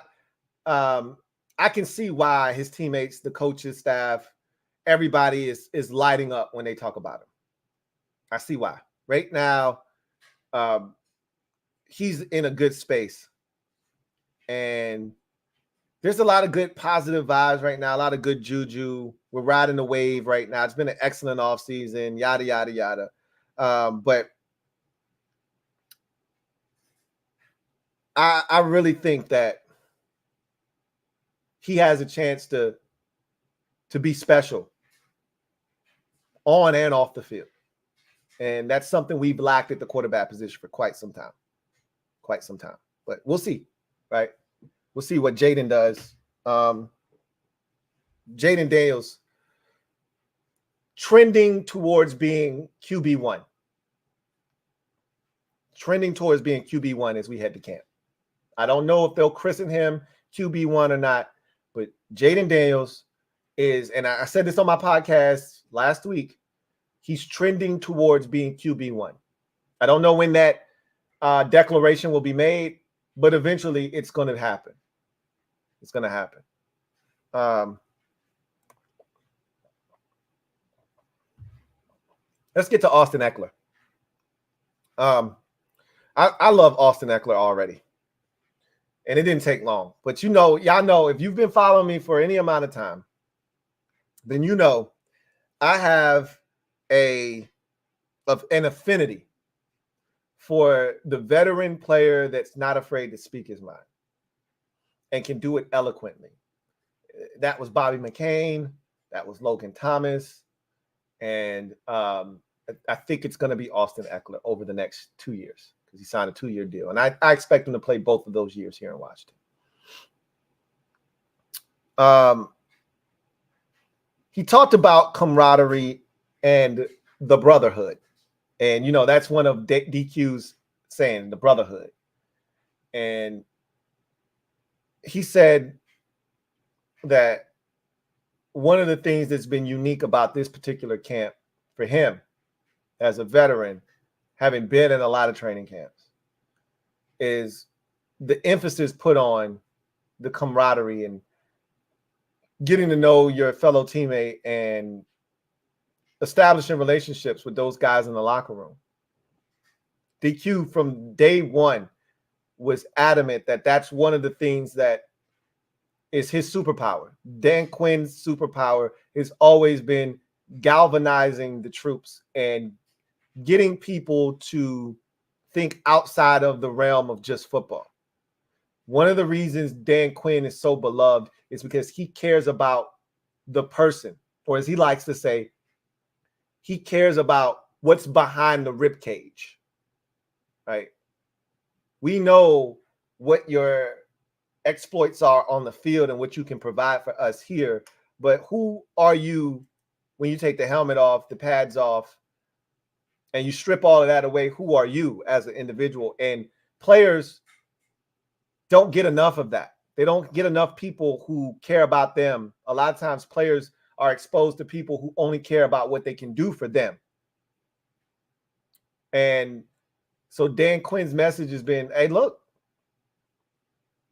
can see why his teammates, the coaches, staff, everybody is lighting up when they talk about him. I see why. Right now, he's in a good space. And there's a lot of good positive vibes right now, a lot of good juju. We're riding the wave right now. It's been an excellent offseason, yada, yada, yada. But I really think that he has a chance to be special on and off the field. And that's something we've lacked at the quarterback position for quite some time. But we'll see, right? We'll see what Jayden does. Jayden Daniels trending towards being QB1. Trending towards being QB1 as we head to camp. I don't know if they'll christen him QB1 or not, but Jayden Daniels is, and I said this on my podcast last week, he's trending towards being QB1. I don't know when that declaration will be made, but eventually it's going to happen. It's going to happen. Let's get to Austin Ekeler. I love Austin Ekeler already. And it didn't take long. But y'all know, if you've been following me for any amount of time, then you know I have an affinity for the veteran player that's not afraid to speak his mind and can do it eloquently. That was Bobby McCain. That was Logan Thomas. And I think it's going to be Austin Ekeler over the next 2 years because he signed a 2-year deal. And I expect him to play both of those years here in Washington. He talked about camaraderie and the brotherhood. And, that's one of DQ's saying, the brotherhood. And he said that one of the things that's been unique about this particular camp for him as a veteran, having been in a lot of training camps, is the emphasis put on the camaraderie and getting to know your fellow teammate and establishing relationships with those guys in the locker room. DQ from day one was adamant that that's one of the things that is his superpower. Dan Quinn's superpower has always been galvanizing the troops and getting people to think outside of the realm of just football. One of the reasons Dan Quinn is so beloved is because he cares about the person, or as he likes to say, he cares about what's behind the rib cage, right? We know what your exploits are on the field and what you can provide for us here. But who are you when you take the helmet off, the pads off, and you strip all of that away? Who are you as an individual? And players don't get enough of that. They don't get enough people who care about them. A lot of times players are exposed to people who only care about what they can do for them. And so Dan Quinn's message has been, hey, look,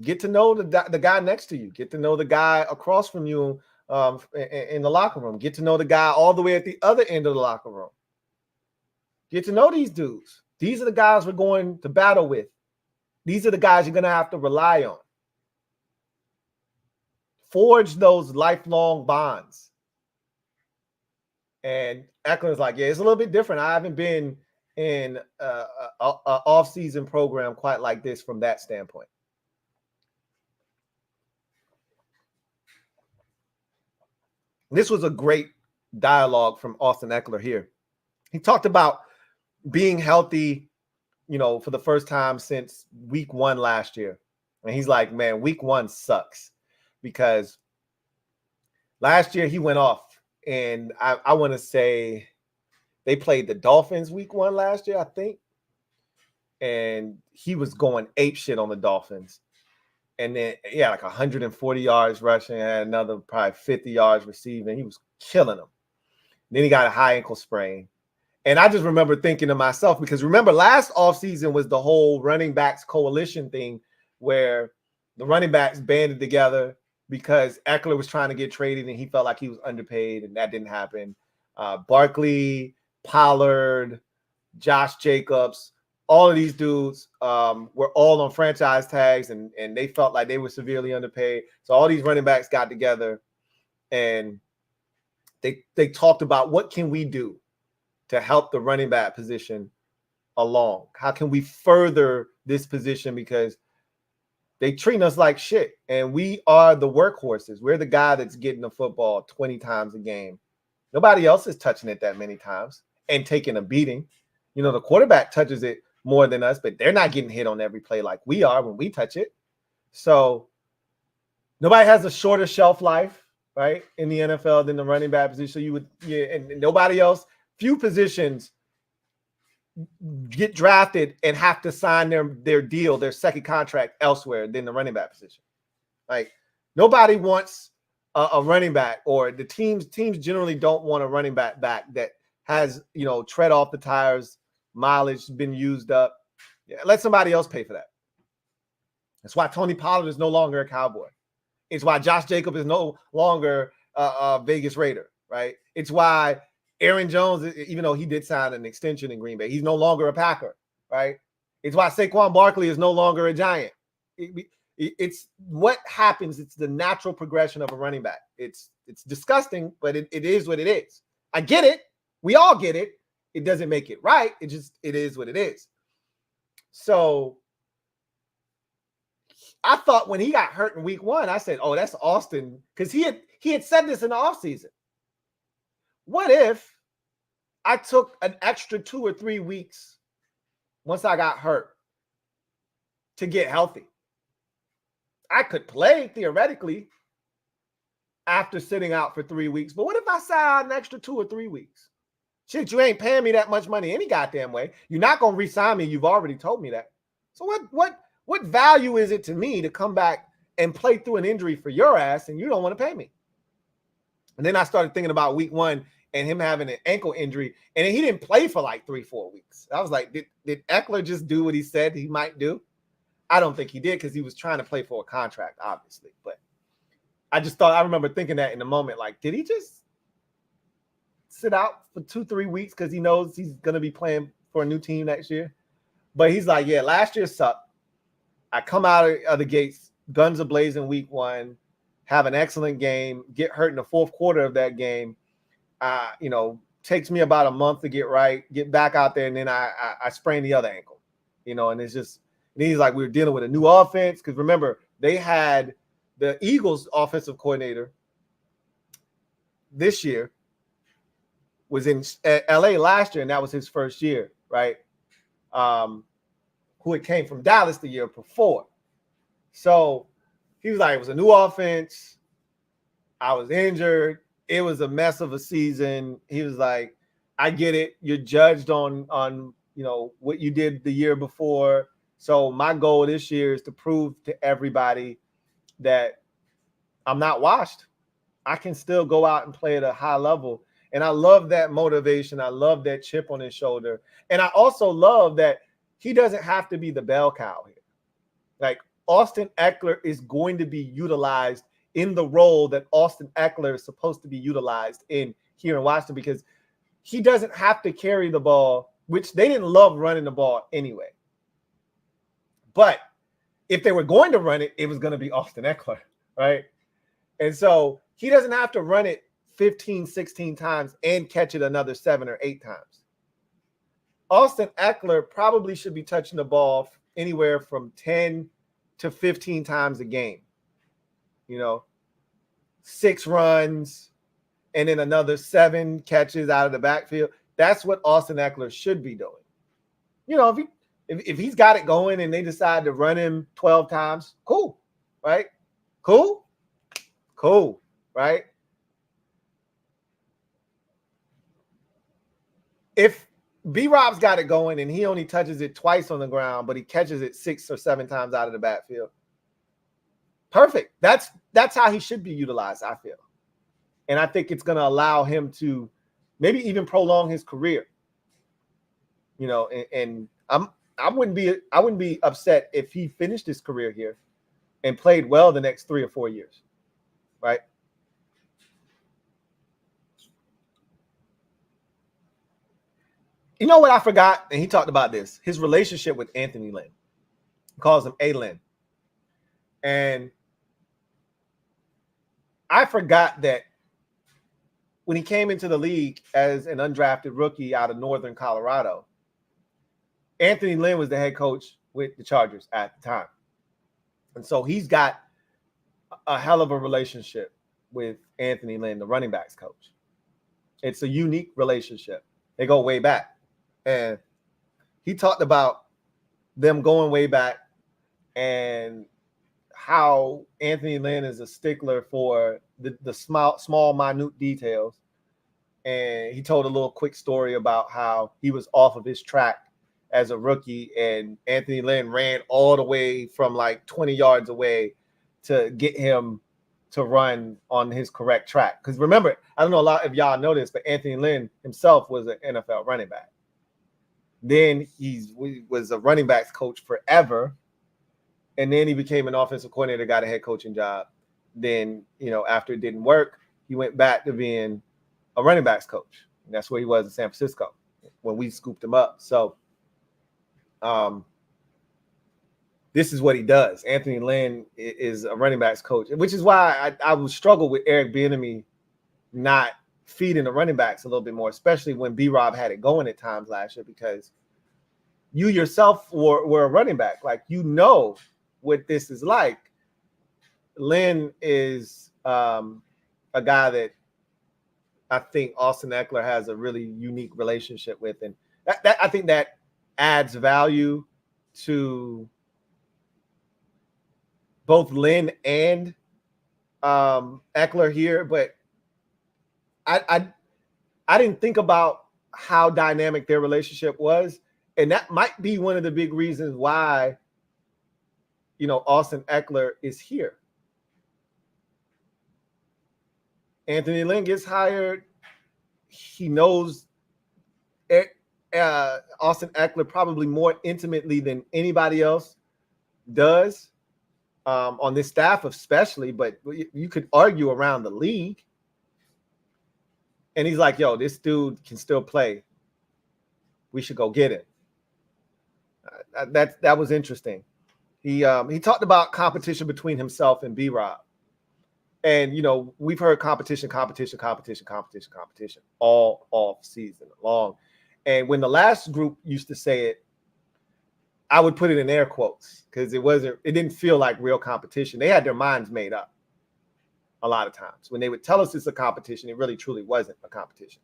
get to know the guy next to you. Get to know the guy across from you in the locker room. Get to know the guy all the way at the other end of the locker room. Get to know these dudes. These are the guys we're going to battle with. These are the guys you're going to have to rely on. Forge those lifelong bonds. And Ekler's like, yeah, it's a little bit different. I haven't been in an off-season program quite like this from that standpoint. This was a great dialogue from Austin Ekeler here. He talked about being healthy, for the first time since week 1 last year. And he's like, man, week 1 sucks because last year he went off. And I want to say they played the Dolphins week 1 last year, I think. And he was going apeshit on the Dolphins. And then, like 140 yards rushing, had another probably 50 yards receiving. He was killing them. Then he got a high ankle sprain. And I just remember thinking to myself, because remember last offseason was the whole running backs coalition thing where the running backs banded together because Ekler was trying to get traded and he felt like he was underpaid, and that didn't happen. Barkley, Pollard, Josh Jacobs, all of these dudes were all on franchise tags, and they felt like they were severely underpaid. So all these running backs got together and they talked about what can we do to help the running back position along? How can we further this position? Because they treat us like shit, and we are the workhorses. We're the guy that's getting the football 20 times a game. Nobody else is touching it that many times and taking a beating. The quarterback touches it more than us, but they're not getting hit on every play like we are when we touch it. So nobody has a shorter shelf life, right, in the NFL than the running back position. So and nobody else. Few positions get drafted and have to sign their deal, their second contract elsewhere than the running back position. Like nobody wants a running back, or the teams generally don't want a running back that has, tread off the tires, mileage been used up. Yeah, let somebody else pay for that. That's why Tony Pollard is no longer a Cowboy. It's why Josh Jacobs is no longer a Vegas Raider, right? It's why Aaron Jones, even though he did sign an extension in Green Bay, he's no longer a Packer, right? It's why Saquon Barkley is no longer a Giant. It's what happens. It's the natural progression of a running back. It's disgusting, but it is what it is. I get it. We all get it. It doesn't make it right. It is what it is. So I thought when he got hurt in week 1, I said, oh, that's Austin, because he had said this in the offseason. What if I took an extra 2 or 3 weeks once I got hurt to get healthy? I could play theoretically after sitting out for 3 weeks, but what if I sat out an extra 2 or 3 weeks? Shit, you ain't paying me that much money any goddamn way. You're not going to re-sign me. You've already told me that. So what value is it to me to come back and play through an injury for your ass and you don't want to pay me? And then I started thinking about week 1 and him having an ankle injury, and then he didn't play for like 3-4 weeks. I was like, did Ekler just do what he said he might do? I don't think he did, because he was trying to play for a contract, obviously. But I remember thinking that in the moment, like, did he just sit out for 2-3 weeks because he knows he's going to be playing for a new team next year? But he's like, yeah, last year sucked. I come out of the gates, guns ablazing week 1, have an excellent game, get hurt in the fourth quarter of that game. Takes me about a month to get right, get back out there, and then I sprain the other ankle, and it's just, and he's like, we were dealing with a new offense, because remember, they had the Eagles offensive coordinator this year was in LA last year, and that was his first year, right? Who had came from Dallas the year before. So He was like, it was a new offense. I was injured. It was a mess of a season. He was like, I get it. You're judged on what you did the year before. So my goal this year is to prove to everybody that I'm not washed. I can still go out and play at a high level. And I love that motivation. I love that chip on his shoulder. And I also love that he doesn't have to be the bell cow here. Like, Austin Ekeler is going to be utilized in the role that Austin Ekeler is supposed to be utilized in here in Washington, because he doesn't have to carry the ball, which they didn't love running the ball anyway. But if they were going to run it, it was going to be Austin Ekeler, right? And so he doesn't have to run it 15, 16 times and catch it another 7 or 8 times. Austin Ekeler probably should be touching the ball anywhere from 10 to 15 times a game. 6 runs and then another 7 catches out of the backfield. That's what Austin Ekeler should be doing. If he's got it going and they decide to run him 12 times, cool, right? Cool, right? If B-Rob's got it going and he only touches it twice on the ground, but he catches it 6 or 7 times out of the backfield, perfect. That's how he should be utilized, I feel. And I think it's going to allow him to maybe even prolong his career. And I wouldn't be upset if he finished his career here and played well the next 3 or 4 years, right? You know what I forgot? And he talked about this, his relationship with Anthony Lynn. He calls him A-Lynn. And I forgot that when he came into the league as an undrafted rookie out of Northern Colorado, Anthony Lynn was the head coach with the Chargers at the time. And so he's got a hell of a relationship with Anthony Lynn, the running backs coach. It's a unique relationship. They go way back. And he talked about them going way back and how Anthony Lynn is a stickler for the small, minute details. And he told a little quick story about how he was off of his track as a rookie, and Anthony Lynn ran all the way from like 20 yards away to get him to run on his correct track. Because remember, I don't know a lot of y'all know this, but Anthony Lynn himself was an NFL running back. Then he was a running backs coach forever. And then he became an offensive coordinator, got a head coaching job. Then, after it didn't work, he went back to being a running backs coach. And that's where he was in San Francisco when we scooped him up. So this is what he does. Anthony Lynn is a running backs coach, which is why I would struggle with Eric Bieniemy not feeding the running backs a little bit more, especially when B-Rob had it going at times last year, because you yourself were a running back. Like, what this is like. Lynn is a guy that I think Austin Ekeler has a really unique relationship with. And that I think that adds value to both Lynn and Ekler here. But I didn't think about how dynamic their relationship was. And that might be one of the big reasons why, Austin Ekler is here. Anthony Lynn gets hired. He knows Austin Ekler probably more intimately than anybody else does on this staff especially, but you could argue around the league. And he's like, yo, this dude can still play. We should go get him. That was interesting. He talked about competition between himself and B-Rob. And, we've heard competition all off season long. And when the last group used to say it, I would put it in air quotes because it didn't feel like real competition. They had their minds made up a lot of times. When they would tell us it's a competition, it really truly wasn't a competition.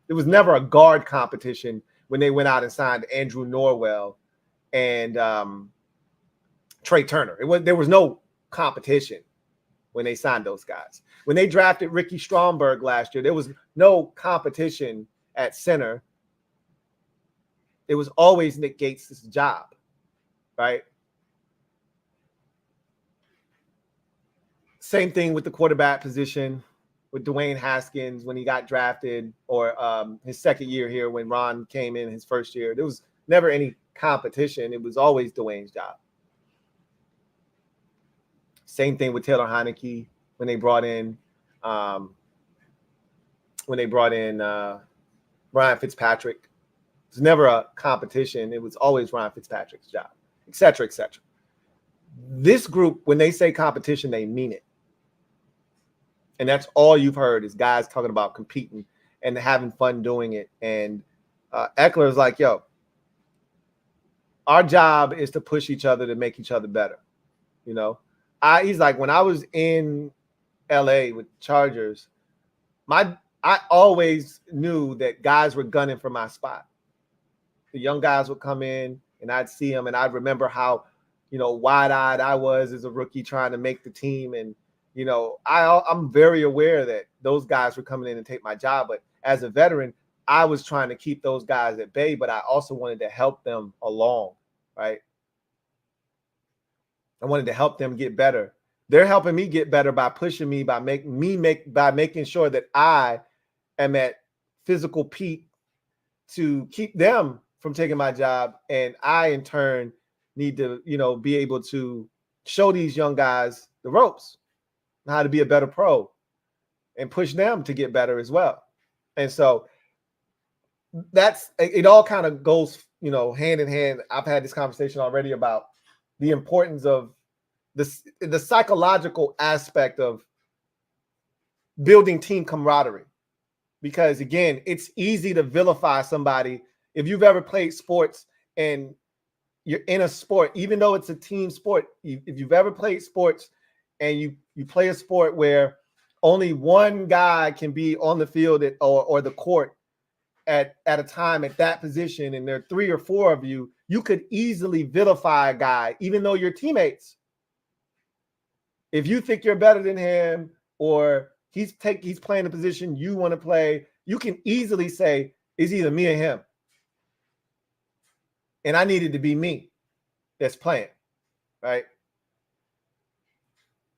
It was never a guard competition when they went out and signed Andrew Norwell and Trey Turner. There was no competition when they signed those guys. When they drafted Ricky Stromberg last year, there was no competition at center. It was always Nick Gates' job, right? Same thing with the quarterback position with Dwayne Haskins when he got drafted, or his second year here when Ron came in his first year. There was never any competition. It was always Dwayne's job. Same thing with Taylor Heineke when they brought in Ryan Fitzpatrick. It was never a competition. It was always Ryan Fitzpatrick's job, et cetera, et cetera. This group, when they say competition, they mean it. And that's all you've heard is guys talking about competing and having fun doing it. And Ekler is like, yo, our job is to push each other to make each other better. You know, he's like, when I was in LA with Chargers, I always knew that guys were gunning for my spot. The young guys would come in and I'd see them and I'd remember how, you know, wide-eyed I was as a rookie trying to make the team. And, you know, I'm very aware that those guys were coming in and take my job. But as a veteran, I was trying to keep those guys at bay, but I also wanted to help them along, right? I wanted to help them get better. They're helping me get better by pushing me, by making sure that I am at physical peak to keep them from taking my job. And I, in turn, need to, you know, be able to show these young guys the ropes, how to be a better pro, and push them to get better as well. And so it all kind of goes, you know, hand in hand. I've had this conversation already about the importance of the psychological aspect of building team camaraderie. Because again, it's easy to vilify somebody. If you've ever played sports and you're in a sport, even though it's a team sport, if you've ever played sports and you play a sport where only one guy can be on the field or the court at a time at that position, and there are 3 or 4 of you, you could easily vilify a guy, even though you're teammates. If you think you're better than him, or he's playing the position you want to play, you can easily say it's either me or him. And I needed to be me that's playing, right?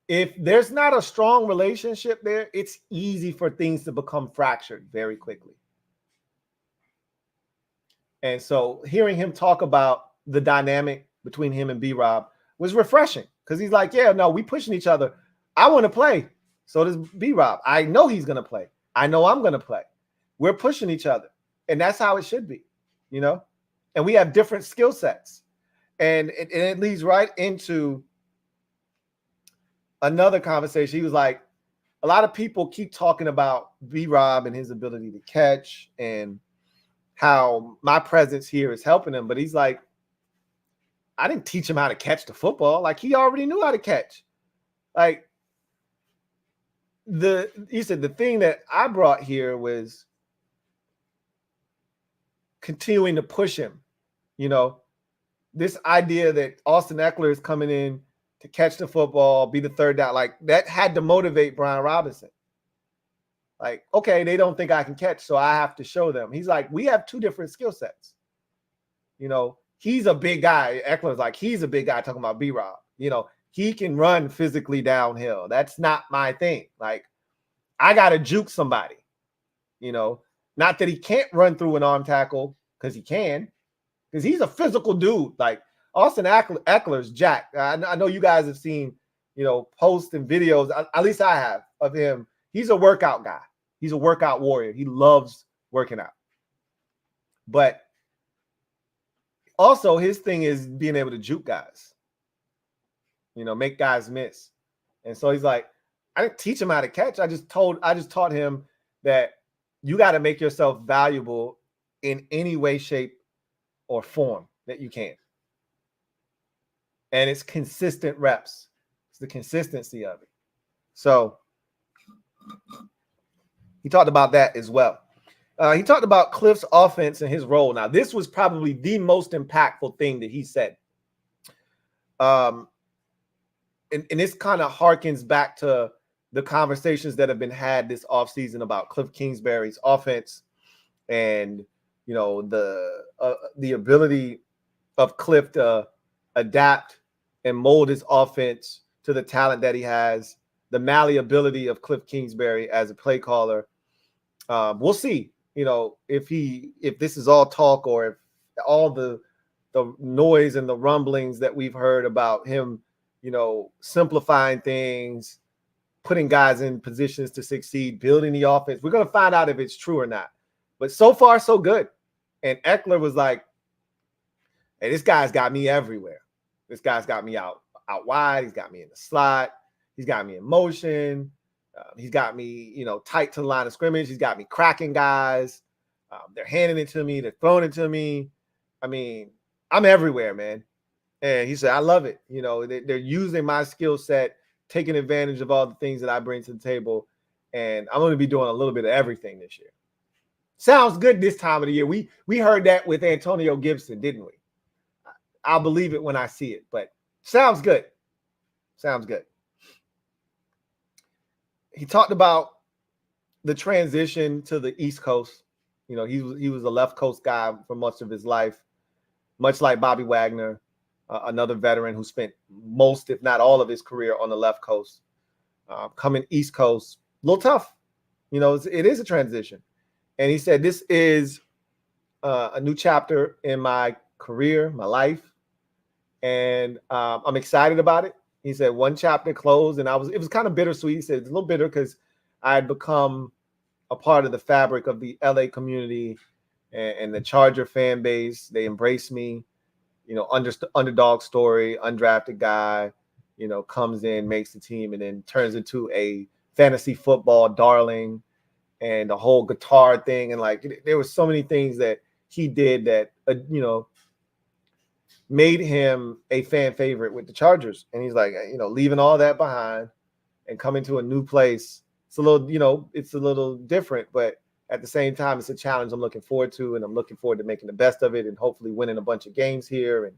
If there's not a strong relationship there, it's easy for things to become fractured very quickly. And so hearing him talk about the dynamic between him and B-Rob was refreshing, because he's like, yeah, no, we pushing each other. I want to play. So does B-Rob. I know he's going to play. I know I'm going to play. We're pushing each other. And that's how it should be, you know? And we have different skill sets. And it leads right into another conversation. He was like, a lot of people keep talking about B-Rob and his ability to catch and how my presence here is helping him. But he's like, I didn't teach him how to catch the football. Like, he already knew how to catch. Like, he said the thing that I brought here was continuing to push him. You know, this idea that Austin Ekeler is coming in to catch the football, be the third down, like that had to motivate Brian Robinson. Like, okay, they don't think I can catch, so I have to show them. He's like, we have 2 different skill sets. You know, he's a big guy. Eckler's like, he's a big guy talking about B-Rob. You know, he can run physically downhill. That's not my thing. Like, I got to juke somebody, you know, not that he can't run through an arm tackle, because he can, because he's a physical dude. Like, Austin Eckler's jacked. I know you guys have seen, you know, posts and videos, at least I have, of him. He's a workout guy. He's a workout warrior. He loves working out. But also his thing is being able to juke guys, you know, make guys miss. And so he's like, I didn't teach him how to catch. I just taught him that you got to make yourself valuable in any way, shape, or form that you can. And it's consistent reps. It's the consistency of it. So he talked about that as well. He talked about Cliff's offense and his role. Now, this was probably the most impactful thing that he said. and this kind of harkens back to the conversations that have been had this offseason about Cliff Kingsbury's offense and, you know, the ability of Cliff to adapt and mold his offense to the talent that he has, the malleability of Cliff Kingsbury as a play caller. We'll see, you know, if this is all talk or if all the noise and the rumblings that we've heard about him, you know, simplifying things, putting guys in positions to succeed, building the offense. We're going to find out if it's true or not. But so far, so good. And Ekler was like, hey, this guy's got me everywhere. This guy's got me out wide. He's got me in the slot. He's got me in motion. He's got me, you know, tight to the line of scrimmage. He's got me cracking guys. They're handing it to me. They're throwing it to me. I mean, I'm everywhere, man. And he said, I love it. You know, they're using my skill set, taking advantage of all the things that I bring to the table. And I'm going to be doing a little bit of everything this year. Sounds good this time of the year. We heard that with Antonio Gibson, didn't we? I'll believe it when I see it, but sounds good. Sounds good. He talked about the transition to the East Coast. You know, he was a left coast guy for much of his life, much like Bobby Wagner, another veteran who spent most, if not all of his career on the left coast. Coming East Coast, a little tough. You know, it is a transition. And he said, this is a new chapter in my career, my life. And I'm excited about it. He said one chapter closed, and it was kind of bittersweet. He said it's a little bitter because I had become a part of the fabric of the LA community and the Charger fan base. They embraced me, you know, underdog story, undrafted guy, you know, comes in, makes the team, and then turns into a fantasy football darling and the whole guitar thing. And like, there were so many things that he did that, you know, made him a fan favorite with the Chargers. And he's like, you know, leaving all that behind and coming to a new place. It's a little, you know, it's a little different, but at the same time, it's a challenge I'm looking forward to, and I'm looking forward to making the best of it and hopefully winning a bunch of games here and,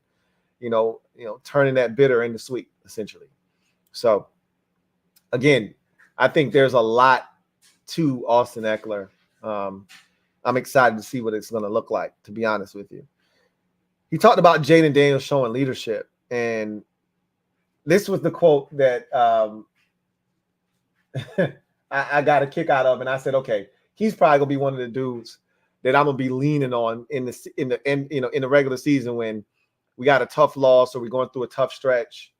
you know, turning that bitter into sweet, essentially. So again, I think there's a lot to Austin Ekeler. I'm excited to see what it's going to look like, to be honest with you. He talked about Jayden Daniels showing leadership, and this was the quote that I got a kick out of, and I said, okay, he's probably gonna be one of the dudes that I'm gonna be leaning on in the regular season when we got a tough loss or we're going through a tough stretch,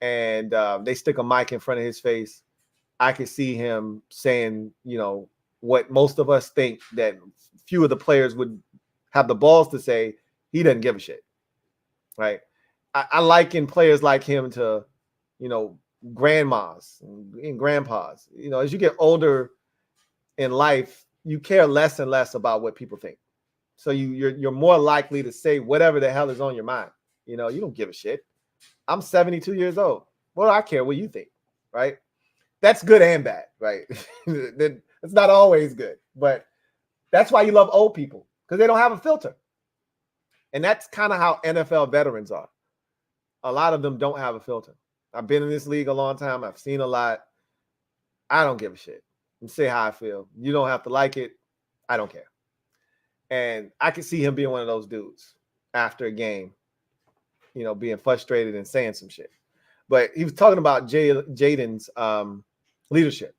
and they stick a mic in front of his face. I could see him saying, you know, what most of us think that few of the players would have the balls to say. He doesn't give a shit, right? I liken players like him to, you know, grandmas and grandpas. You know, as you get older in life, you care less and less about what people think. So you're more likely to say whatever the hell is on your mind. You know, you don't give a shit. I'm 72 years old. Well, I care what you think, right? That's good and bad, right? It's not always good, but that's why you love old people, because they don't have a filter. And that's kind of how NFL veterans are. A lot of them don't have a filter. I've been in this league a long time. I've seen a lot. I don't give a shit. And say how I feel. You don't have to like it. I don't care. And I could see him being one of those dudes after a game, you know, being frustrated and saying some shit. But he was talking about Jayden's leadership.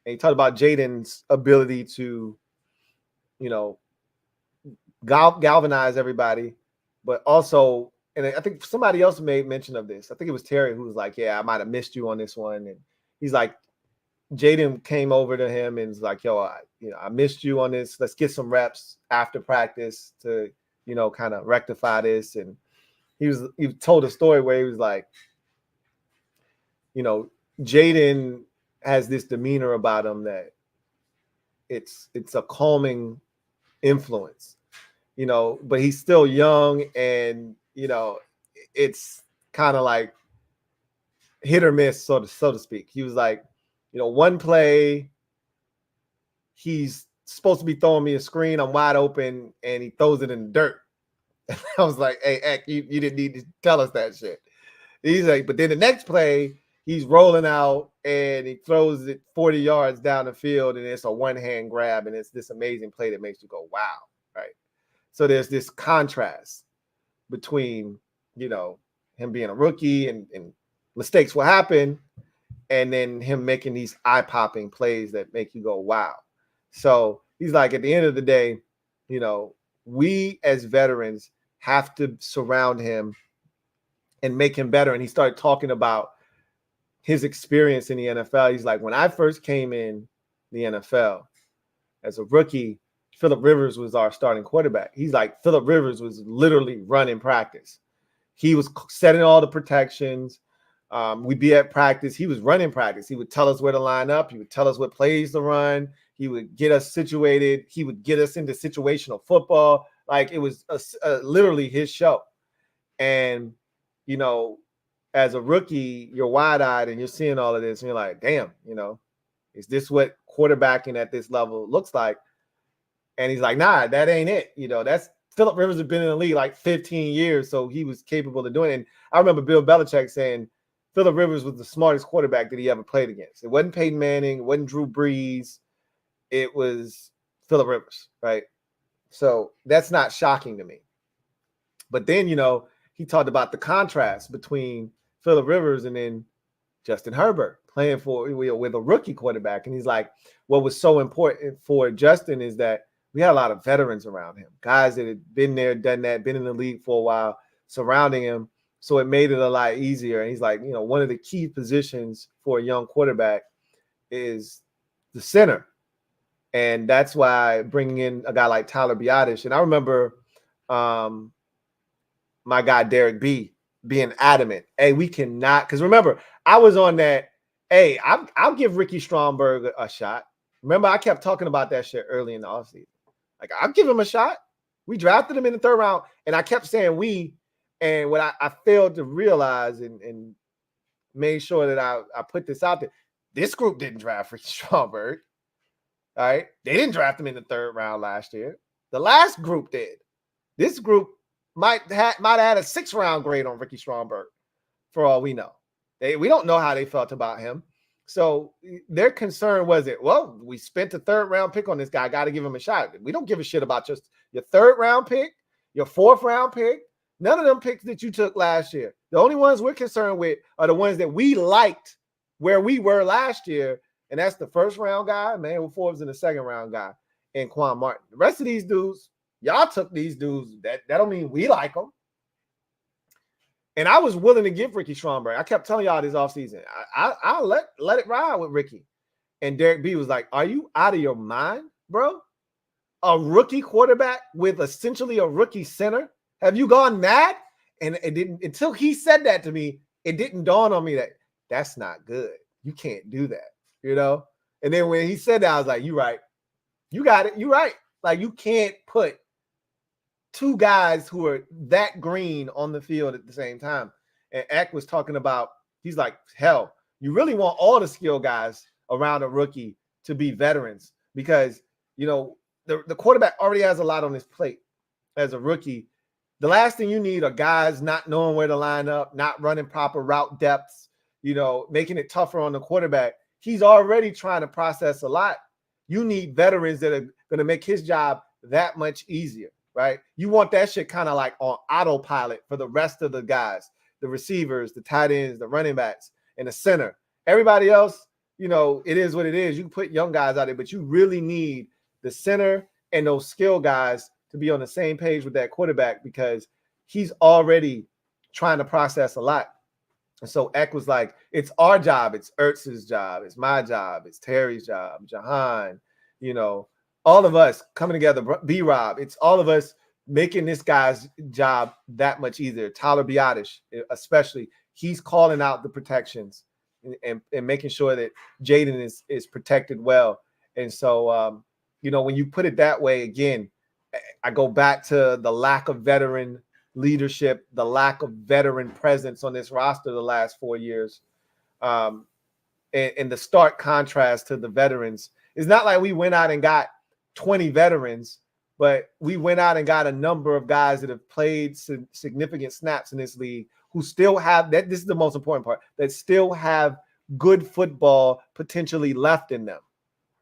And he talked about Jayden's ability to, you know, galvanize everybody, but also, and I think somebody else made mention of this. I think it was Terry who was like, yeah, I might have missed you on this one. And he's like, Jayden came over to him and was like, yo, I missed you on this. Let's get some reps after practice to, you know, kind of rectify this. And he told a story where he was like, you know, Jayden has this demeanor about him that it's a calming influence. You know, but he's still young, and you know, it's kind of like hit or miss, so to speak. He was like, you know, one play, he's supposed to be throwing me a screen, I'm wide open, and he throws it in the dirt. I was like, hey, Ek, you didn't need to tell us that shit. He's like, but then the next play, he's rolling out and he throws it 40 yards down the field, and it's a one-hand grab, and it's this amazing play that makes you go, wow, right? So there's this contrast between, him being a rookie and mistakes will happen, and then him making these eye-popping plays that make you go, wow. So he's like, at the end of the day, we as veterans have to surround him and make him better. And he started talking about his experience in the NFL. He's like, when I first came in the NFL as a rookie, Phillip Rivers was our starting quarterback. He's like, Phillip Rivers was literally running practice. He was setting all the protections. We'd be at practice. He was running practice. He would tell us where to line up. He would tell us what plays to run. He would get us situated. He would get us into situational football. Like, it was literally his show. And, as a rookie, you're wide-eyed and you're seeing all of this, and you're like, damn, is this what quarterbacking at this level looks like? And he's like, nah, that ain't it. That's Phillip Rivers has been in the league like 15 years, so he was capable of doing it. And I remember Bill Belichick saying Phillip Rivers was the smartest quarterback that he ever played against. It wasn't Peyton Manning, it wasn't Drew Brees. It was Phillip Rivers, right? So that's not shocking to me. But then, he talked about the contrast between Phillip Rivers and then Justin Herbert playing with a rookie quarterback. And he's like, what was so important for Justin is that we had a lot of veterans around him, guys that had been there, done that, been in the league for a while, surrounding him. So it made it a lot easier. And he's like, one of the key positions for a young quarterback is the center. And that's why bringing in a guy like Tyler Biadasz. And I remember my guy Derek B being adamant, hey, we cannot, because remember, I was on that, hey, I'll give Ricky Stromberg a shot. Remember, I kept talking about that shit early in the offseason. Like, I'll give him a shot. We drafted him in the third round, and I kept saying we, and what I failed to realize and made sure that I put this out there, this group didn't draft Ricky Stromberg. All right? They didn't draft him in the third round last year. The last group did. This group might have had a 6th-round grade on Ricky Stromberg, for all we know. We don't know how they felt about him. So their concern was it, well, we spent a 3rd-round pick on this guy. Got to give him a shot. We don't give a shit about just your 3rd-round pick, your 4th-round pick. None of them picks that you took last year. The only ones we're concerned with are the ones that we liked where we were last year, and that's the 1st-round guy, Emmanuel Forbes, and the 2nd-round guy, and Quan Martin. The rest of these dudes, y'all took these dudes. That don't mean we like them. And I was willing to give Ricky Stromberg. I kept telling y'all this offseason, I'll let it ride with Ricky. And Derek B was like, are you out of your mind, bro? A rookie quarterback with essentially a rookie center? Have you gone mad? And it didn't, until he said that to me, it didn't dawn on me that that's not good. You can't do that, And then when he said that, I was like, you're right. You got it. You're right. Like, you can't put 2 guys who are that green on the field at the same time. And Eck was talking about, he's like, hell, you really want all the skill guys around a rookie to be veterans because, the quarterback already has a lot on his plate as a rookie. The last thing you need are guys not knowing where to line up, not running proper route depths, making it tougher on the quarterback. He's already trying to process a lot. You need veterans that are going to make his job that much easier. Right? You want that shit kind of like on autopilot for the rest of the guys, the receivers, the tight ends, the running backs, and the center. Everybody else, it is what it is. You can put young guys out there, but you really need the center and those skill guys to be on the same page with that quarterback because he's already trying to process a lot. And so Eck was like, it's our job. It's Ertz's job. It's my job. It's Terry's job. Jahan, all of us coming together, B-Rob, it's all of us making this guy's job that much easier. Tyler Biadasz, especially, he's calling out the protections and making sure that Jayden is protected well. And so, when you put it that way, again, I go back to the lack of veteran leadership, the lack of veteran presence on this roster the last 4 years, and the stark contrast to the veterans. It's not like we went out and got 20 veterans, but we went out and got a number of guys that have played significant snaps in this league who still have that. This is the most important part, that still have good football potentially left in them.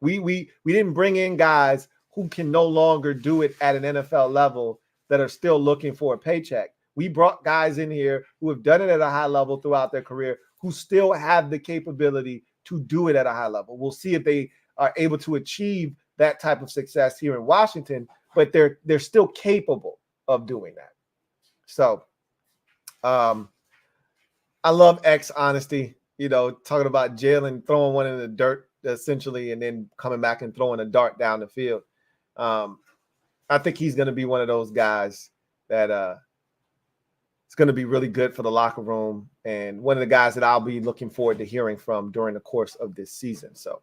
We didn't bring in guys who can no longer do it at an NFL level that are still looking for a paycheck. We brought guys in here who have done it at a high level throughout their career, who still have the capability to do it at a high level. We'll see if they are able to achieve that type of success here in Washington, but they're still capable of doing that. So I love X honesty, talking about Jaylen throwing one in the dirt essentially, and then coming back and throwing a dart down the field. I think he's going to be one of those guys that it's going to be really good for the locker room, and one of the guys that I'll be looking forward to hearing from during the course of this season. So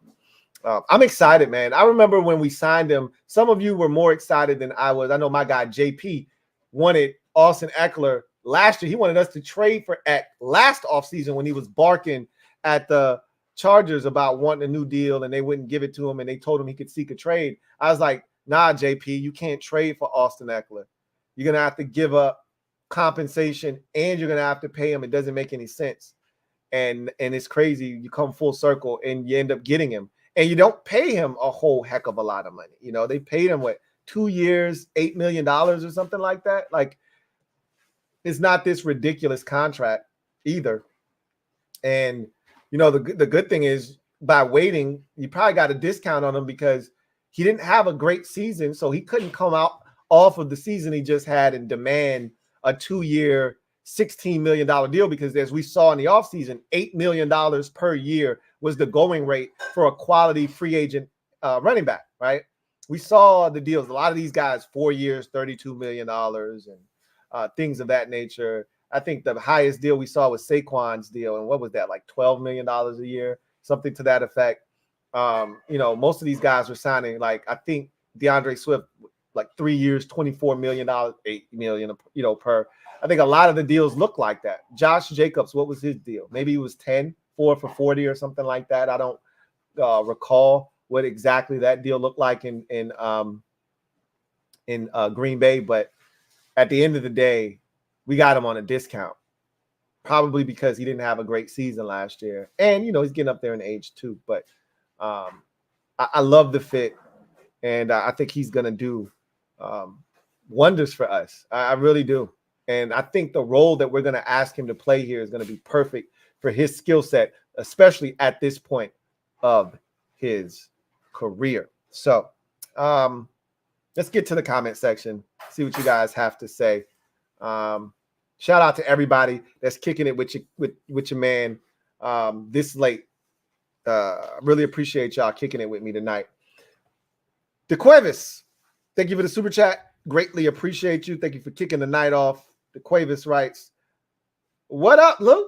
I'm excited, man. I remember when we signed him, some of you were more excited than I was. I know my guy JP wanted Austin Ekeler last year. He wanted us to trade for Ek last offseason when he was barking at the Chargers about wanting a new deal, and they wouldn't give it to him, and they told him he could seek a trade. I was like, nah, JP, you can't trade for Austin Ekeler. You're going to have to give up compensation, and you're going to have to pay him. It doesn't make any sense. And it's crazy. You come full circle, and you end up getting him. And you don't pay him a whole heck of a lot of money. They paid him, 2 years, $8 million or something like that. Like, it's not this ridiculous contract either. And, the good thing is, by waiting, you probably got a discount on him because he didn't have a great season, so he couldn't come out off of the season he just had and demand a 2-year, $16 million deal, because as we saw in the offseason, $8 million per year was the going rate for a quality free agent running back, right? We saw the deals. A lot of these guys, 4 years, $32 million and things of that nature. I think the highest deal we saw was Saquon's deal. And what was that, like $12 million a year, something to that effect. Most of these guys were signing, I think DeAndre Swift, 3 years, $24 million, $8 million, per. I think a lot of the deals look like that. Josh Jacobs, what was his deal? Maybe it was 4 for 40 or something like that. I don't recall what exactly that deal looked like in Green Bay, but at the end of the day, we got him on a discount, probably because he didn't have a great season last year. And, he's getting up there in age too. But I love the fit, and I think he's going to do wonders for us. I really do. And I think the role that we're going to ask him to play here is going to be perfect for his skill set, especially at this point of his career. So let's get to the comment section, see what you guys have to say. Shout out to everybody that's kicking it with your man this late. Really appreciate y'all kicking it with me tonight. DeQuavis, thank you for the super chat. Greatly appreciate you. Thank you for kicking the night off. DeQuavis writes, "What up, Lou?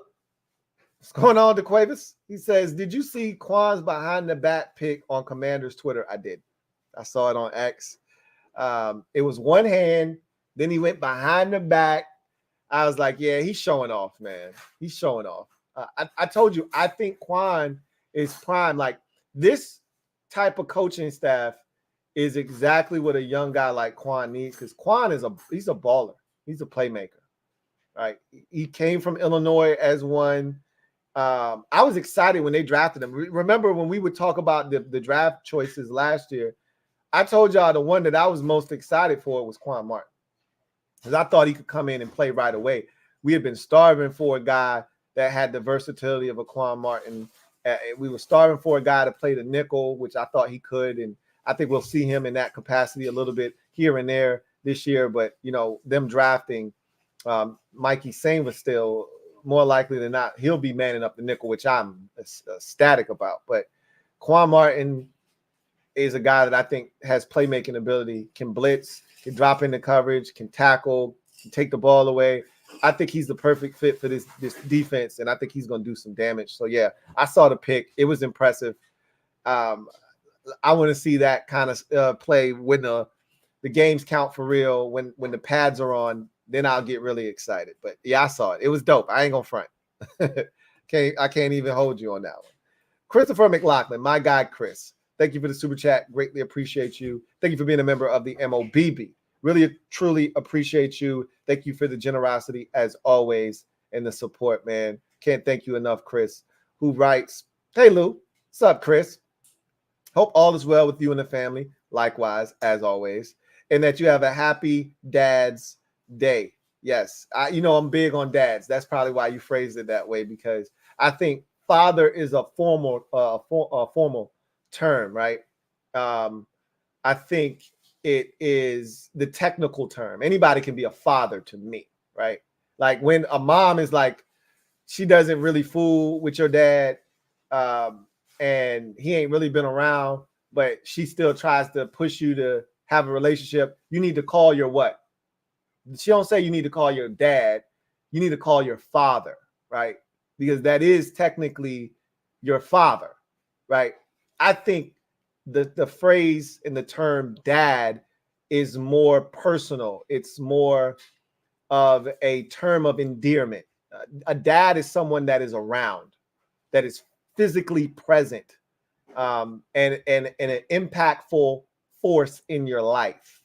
What's going on, DeQuavis?" He says, "Did you see Quan's behind the back pick on Commander's Twitter?" I did. I saw it on X. It was one hand. Then he went behind the back. I was like, yeah, he's showing off, man. He's showing off. I told you, I think Quan is prime. Like, this type of coaching staff is exactly what a young guy like Quan needs, because Quan he's a baller. He's a playmaker, right? He came from Illinois as one. I was excited when they drafted him. Remember when we would talk about the draft choices last year, I told y'all the one that I was most excited for was Quan Martin, because I thought he could come in and play right away. We had been starving for a guy that had the versatility of a Quan Martin. We were starving for a guy to play the nickel, which I thought he could, and I think we'll see him in that capacity a little bit here and there this year. But, them drafting Mikey Sane was still more likely than not, he'll be manning up the nickel, which I'm ecstatic about. But Quan Martin is a guy that I think has playmaking ability, can blitz, can drop into coverage, can tackle, can take the ball away. I think he's the perfect fit for this defense, and I think he's going to do some damage. So, yeah, I saw the pick. It was impressive. I want to see that kind of play when the games count for real, when the pads are on. Then I'll get really excited. But, yeah, I saw it. It was dope. I ain't going to front. I can't even hold you on that one. Christopher McLaughlin, my guy Chris. Thank you for the super chat. Greatly appreciate you. Thank you for being a member of the MOBB. Really, truly appreciate you. Thank you for the generosity as always. and the support, man. Can't thank you enough, Chris, who writes, "Hey, Lou. What's up, Chris? Hope all is well with you and the family. Likewise, as always. And that you have a happy Dad's Day." Yes, I'm big on dads. That's probably why you phrased it that way, because I think father is a formal term, right? I think it is the technical term. Anybody can be a father to me, right? Like when a mom is like, she doesn't really fool with your dad, and he ain't really been around, but she still tries to push you to have a relationship. You need to call your what? She don't say you need to call your dad. You need to call your father, right? Because that is technically your father, right? I think the phrase and the term dad is more personal. It's more of a term of endearment. A dad is someone that is around, that is physically present, and an impactful force in your life.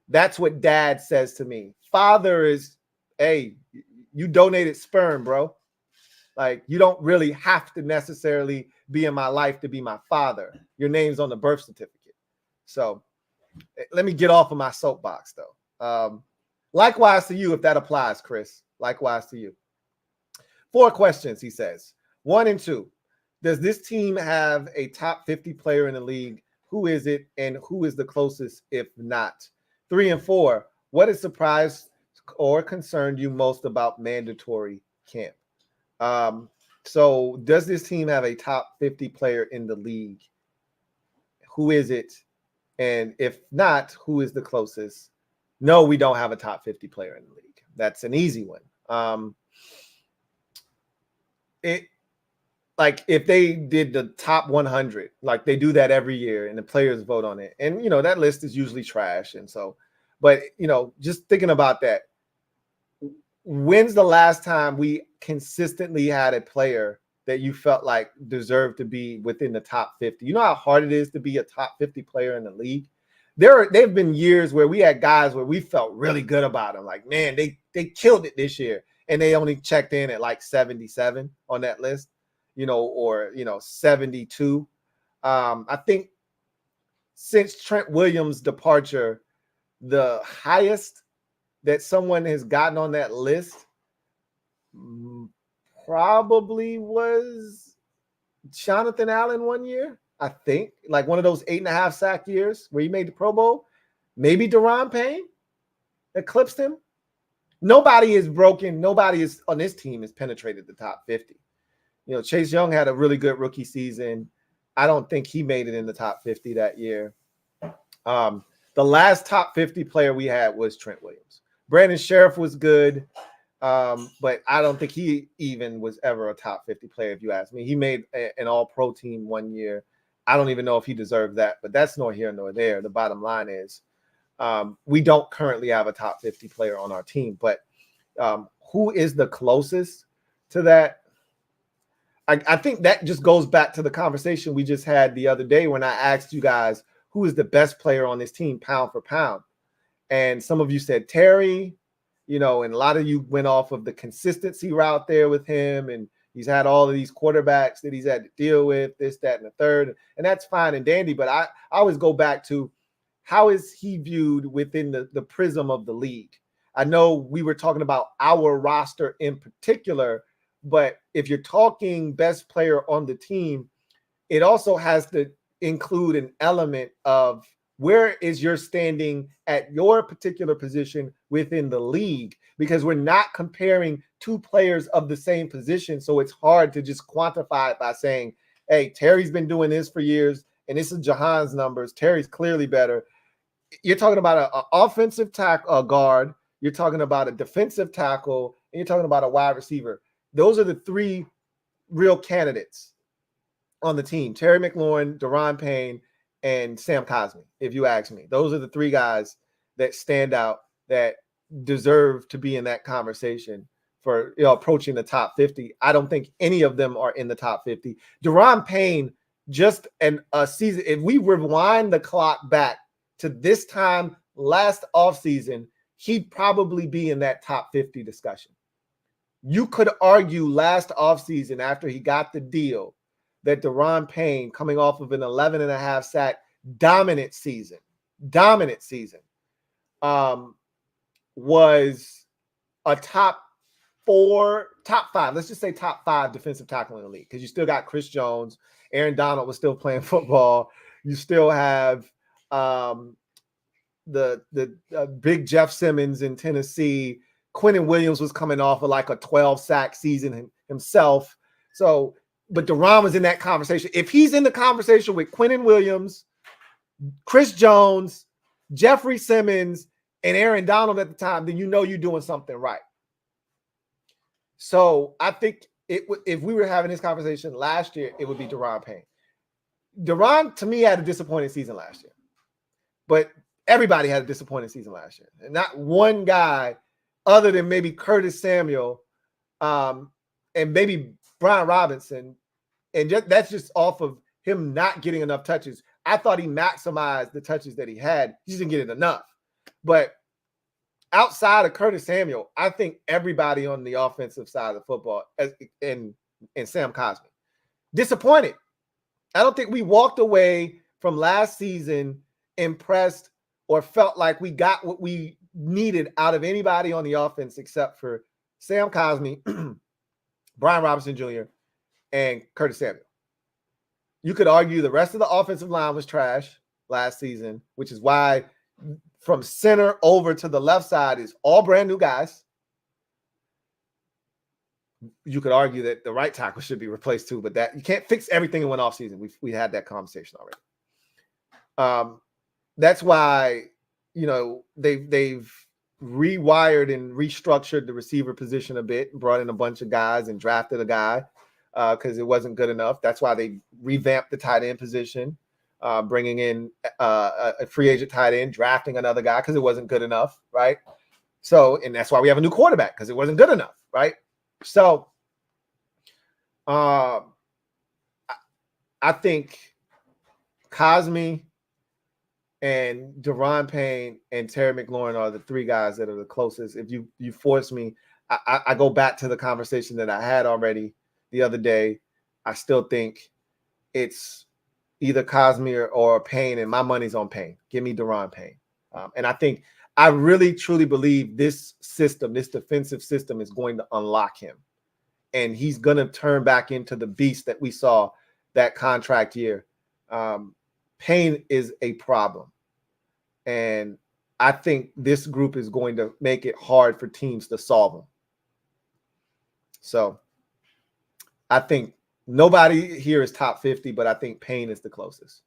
That's what dad says to me. Father is, hey, you donated sperm, bro. Like, you don't really have to necessarily be in my life to be my father. Your name's on the birth certificate. So let me get off of my soapbox, though. Likewise to you, if that applies, Chris. Likewise to you. 4 questions, he says. 1 and 2. Does this team have a top 50 player in the league? Who is it, and who is the closest if not? 3 and 4. What has surprised or concerned you most about mandatory camp? So does this team have a top 50 player in the league? Who is it? And if not, who is the closest? No, we don't have a top 50 player in the league. That's an easy one. Like if they did the top 100, like they do that every year and the players vote on it. And, that list is usually trash. And so, but, just thinking about that, when's the last time we consistently had a player that you felt like deserved to be within the top 50? You know how hard it is to be a top 50 player in the league? There've been years where we had guys where we felt really good about them. Like, man, they killed it this year. And they only checked in at like 77 on that list, or 72. I think since Trent Williams' departure, the highest that someone has gotten on that list probably was Jonathan Allen one year, I think, like one of those 8.5 sack years where he made the Pro Bowl. Maybe Daron Payne eclipsed him. Nobody is broken. Nobody is on this team has penetrated the top 50. Chase Young had a really good rookie season. I don't think he made it in the top 50 that year. The last top 50 player we had was Trent Williams. Brandon Sheriff was good, but I don't think he even was ever a top 50 player, if you ask me. He made an all-pro team one year. I don't even know if he deserved that, but that's nor here nor there. The bottom line is we don't currently have a top 50 player on our team, but who is the closest to that? I think that just goes back to the conversation we just had the other day when I asked you guys who is the best player on this team pound for pound. And some of you said Terry, and a lot of you went off of the consistency route there with him. And he's had all of these quarterbacks that he's had to deal with, this, that, and the third. And that's fine and dandy. But I always go back to how is he viewed within the prism of the league? I know we were talking about our roster in particular, but if you're talking best player on the team, it also has to include an element of where is your standing at your particular position within the league, because we're not comparing 2 players of the same position. So it's hard to just quantify it by saying, hey, Terry's been doing this for years, and this is Jahan's numbers. Terry's clearly better. You're talking about an offensive tackle, guard. You're talking about a defensive tackle, and you're talking about a wide receiver. Those are the 3 real candidates on the team: Terry McLaurin, Daron Payne, and Sam Cosmi, if you ask me. Those are the 3 guys that stand out that deserve to be in that conversation for approaching the top 50. I don't think any of them are in the top 50. Daron Payne, just a season, if we rewind the clock back to this time last offseason, he'd probably be in that top 50 discussion. You could argue last offseason after he got the deal that Daron Payne, coming off of an 11.5 sack dominant season, was a top 5, let's just say top 5 defensive tackle in the league, because you still got Chris Jones. Aaron Donald was still playing football. You still have the big Jeff Simmons in Tennessee. Quinnen Williams was coming off of like a 12-sack season himself. So, but Daron was in that conversation. If he's in the conversation with Quinnen Williams, Chris Jones, Jeffrey Simmons, and Aaron Donald at the time, then you know you're doing something right. So I think if we were having this conversation last year, it would be Daron Payne. Daron, to me, had a disappointing season last year. But everybody had a disappointing season last year. And not one guy other than maybe Curtis Samuel and maybe Brian Robinson. And that's just off of him not getting enough touches. I thought he maximized the touches that he had. He just didn't get it enough. But outside of Curtis Samuel, I think everybody on the offensive side of the football and Sam Cosmi disappointed. I don't think we walked away from last season impressed or felt like we got what we needed out of anybody on the offense except for Sam Cosmi, Brian Robinson Jr., and Curtis Samuel. You could argue the rest of the offensive line was trash last season, which is why from center over to the left side is all brand new guys. You could argue that the right tackle should be replaced too, but that you can't fix everything in one offseason. We had that conversation already. That's why, you know, they've rewired and restructured the receiver position a bit, brought in a bunch of guys and drafted a guy because it wasn't good enough. That's why they revamped the tight end position, bringing in a free agent tight end, drafting another guy because it wasn't good enough, right? So, and that's why we have a new quarterback because it wasn't good enough, right? So, I think Cosmi and Daron Payne and Terry McLaurin are the 3 guys that are the closest. If you force me, I go back to the conversation that I had already the other day. I still think it's either Cosmi or Payne, and my money's on Payne. Give me Daron Payne. And I really, truly believe this system, this defensive system is going to unlock him. And he's going to turn back into the beast that we saw that contract year. Payne is a problem. And I think this group is going to make it hard for teams to solve them. So I think nobody here is top 50, but I think Payne is the closest.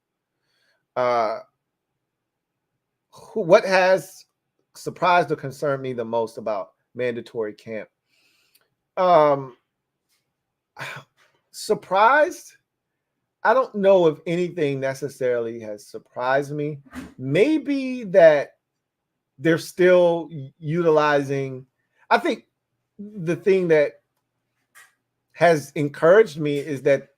What has surprised or concerned me the most about mandatory camp? Surprised? I don't know if anything necessarily has surprised me. Maybe that they're still utilizing. I think the thing that has encouraged me is that,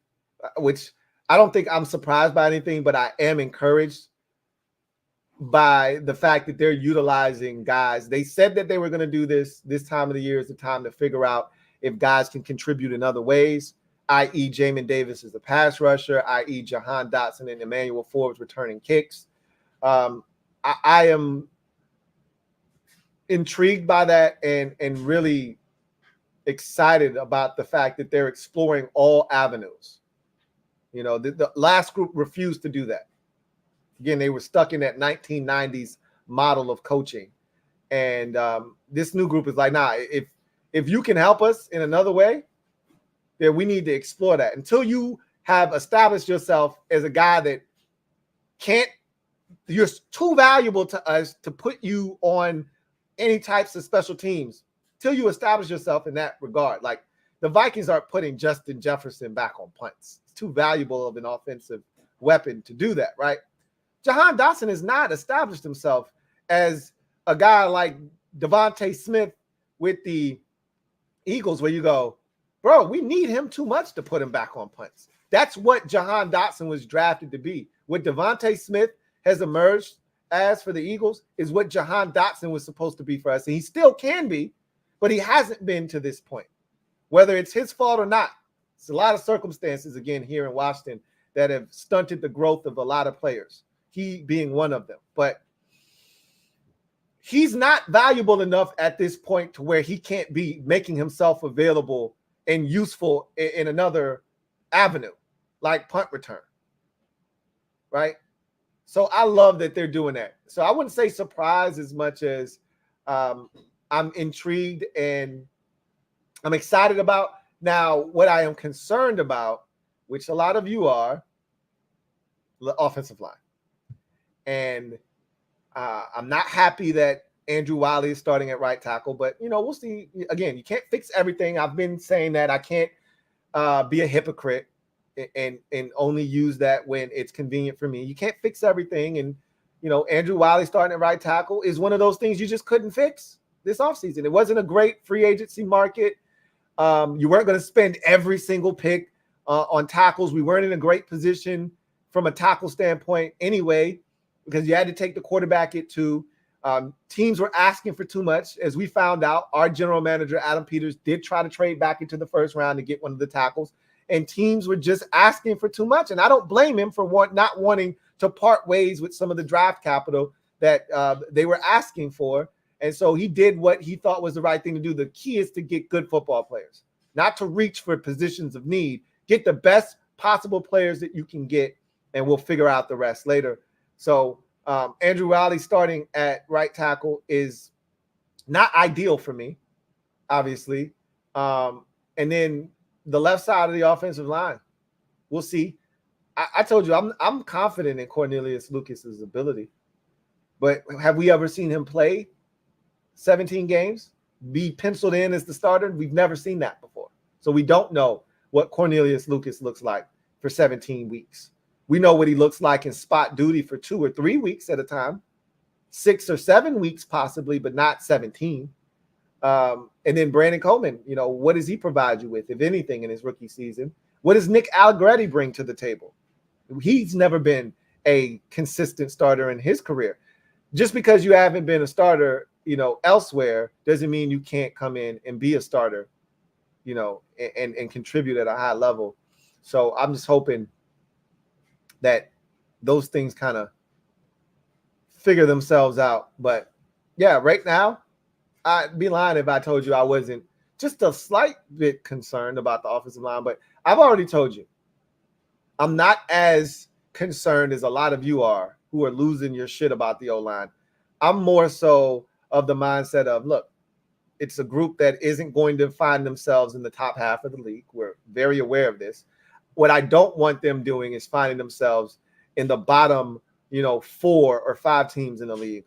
which I don't think I'm surprised by anything, but I am encouraged by the fact that they're utilizing guys. They said that they were going to do this time of the year is the time to figure out if guys can contribute in other ways, i.e. Jamin Davis is the pass rusher, i.e. Jahan Dotson and Emmanuel Forbes returning kicks. I am intrigued by that and really excited about the fact that they're exploring all avenues. You know, the last group refused to do that. Again, they were stuck in that 1990s model of coaching. And this new group is like, nah, if you can help us in another way, then we need to explore that. Until you have established yourself as a guy that you're too valuable to us to put you on any types of special teams, till you establish yourself in that regard. Like the Vikings aren't putting Justin Jefferson back on punts. It's too valuable of an offensive weapon to do that, right? Jahan Dotson has not established himself as a guy like Devontae Smith with the Eagles, where you go, bro, we need him too much to put him back on punts. That's what Jahan Dotson was drafted to be. What Devontae Smith has emerged as for the Eagles is what Jahan Dotson was supposed to be for us. And he still can be, but he hasn't been to this point. whether it's his fault or not. It's a lot of circumstances, again, here in Washington that have stunted the growth of a lot of players, he being one of them. But he's not valuable enough at this point to where he can't be making himself available and useful in another avenue, like punt return, right? So I love that they're doing that. So I wouldn't say surprised as much as I'm intrigued and I'm excited about. Now, what I am concerned about, which a lot of you are, the offensive line. And I'm not happy that Andrew Wiley is starting at right tackle, but, we'll see. Again, you can't fix everything. I've been saying that. I can't be a hypocrite and only use that when it's convenient for me. You can't fix everything. And, Andrew Wiley starting at right tackle is one of those things you just couldn't fix this offseason. It wasn't a great free agency market. You weren't going to spend every single pick on tackles. We weren't in a great position from a tackle standpoint anyway, because you had to take the quarterback at 2. Teams were asking for too much. As we found out, our general manager, Adam Peters, did try to trade back into the first round to get one of the tackles, and teams were just asking for too much. And I don't blame him for not wanting to part ways with some of the draft capital that they were asking for. And so he did what he thought was the right thing to do. The key is to get good football players, not to reach for positions of need. Get the best possible players that you can get, and we'll figure out the rest later. So Andrew Wiley starting at right tackle is not ideal for me, obviously. And then the left side of the offensive line, we'll see. I told you I'm confident in Cornelius Lucas's ability, but have we ever seen him play 17 games, be penciled in as the starter? We've never seen that before. So we don't know what Cornelius Lucas looks like for 17 weeks. We know what he looks like in spot duty for 2 or 3 weeks at a time, 6 or 7 weeks possibly, but not 17. And then Brandon Coleman, what does he provide you with, if anything, in his rookie season? What does Nick Allegretti bring to the table? He's never been a consistent starter in his career. Just because you haven't been a starter, elsewhere, doesn't mean you can't come in and be a starter, and contribute at a high level. So I'm just hoping that those things kind of figure themselves out. But yeah, right now, I'd be lying if I told you I wasn't just a slight bit concerned about the offensive line. But I've already told you, I'm not as concerned as a lot of you are who are losing your shit about the O-line. I'm more so of the mindset of, look, it's a group that isn't going to find themselves in the top half of the league. We're very aware of this. What I don't want them doing is finding themselves in the bottom, 4 or 5 teams in the league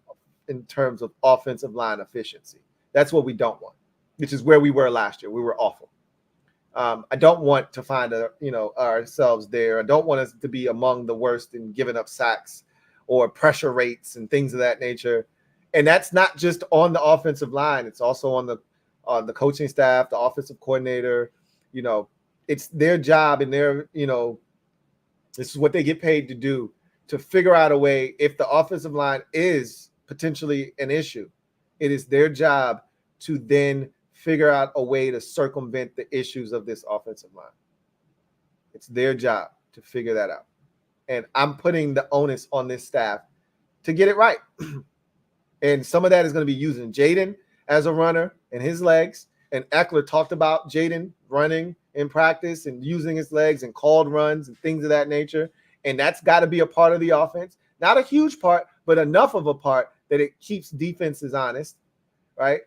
in terms of offensive line efficiency. That's what we don't want, which is where we were last year. We were awful. I don't want to find ourselves there. I don't want us to be among the worst in giving up sacks or pressure rates and things of that nature. And that's not just on the offensive line. It's also on the coaching staff, the offensive coordinator. It's their job and their, this is what they get paid to do, to figure out a way. If the offensive line is potentially an issue, it is their job to then figure out a way to circumvent the issues of this offensive line. It's their job to figure that out. And I'm putting the onus on this staff to get it right. And some of that is going to be using Jayden as a runner and his legs. And Ekler talked about Jayden running in practice and using his legs and called runs and things of that nature. And that's got to be a part of the offense. Not a huge part, but enough of a part that it keeps defenses honest, right?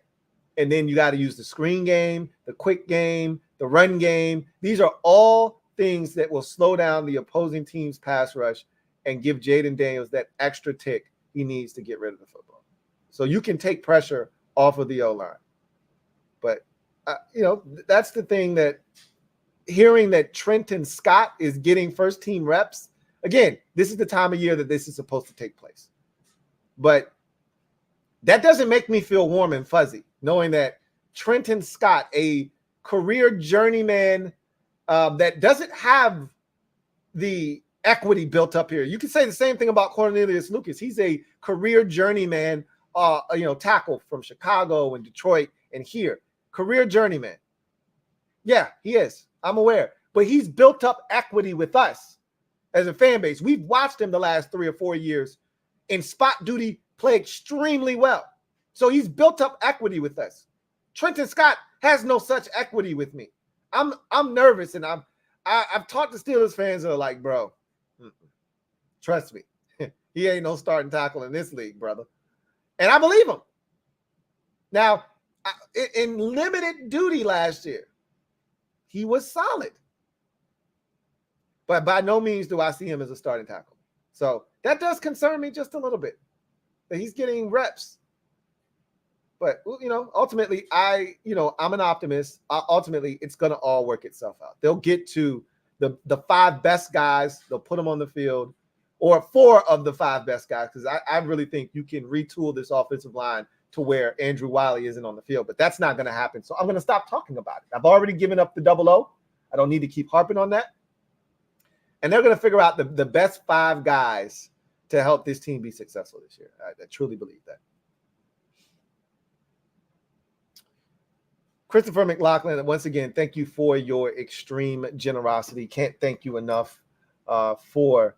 And then you got to use the screen game, the quick game, the run game. These are all things that will slow down the opposing team's pass rush and give Jayden Daniels that extra tick he needs to get rid of the football. So you can take pressure off of the O-line. But, that's the thing, that hearing that Trenton Scott is getting first-team reps, again, this is the time of year that this is supposed to take place. But that doesn't make me feel warm and fuzzy, knowing that Trenton Scott, a career journeyman that doesn't have the equity built up here. You can say the same thing about Cornelius Lucas. He's a career journeyman, tackle from Chicago and Detroit and here. Career journeyman. Yeah, he is. I'm aware. But he's built up equity with us as a fan base. We've watched him the last 3 or 4 years in spot duty play extremely well. So he's built up equity with us. Trenton Scott has no such equity with me. I'm nervous, and I've talked to Steelers fans that are like, bro, trust me, he ain't no starting tackle in this league, brother. And I believe him. Now, in limited duty last year, he was solid. But by no means do I see him as a starting tackle. So that does concern me just a little bit, that he's getting reps. But, ultimately, I'm an optimist. Ultimately, it's going to all work itself out. They'll get to the 5 best guys. They'll put them on the field, or 4 of the 5 best guys, because I really think you can retool this offensive line to where Andrew Wiley isn't on the field. But that's not going to happen. So I'm going to stop talking about it. I've already given up the 00. I don't need to keep harping on that. And they're going to figure out the best 5 guys to help this team be successful this year. I truly believe that. Christopher McLaughlin, once again, thank you for your extreme generosity. Can't thank you enough for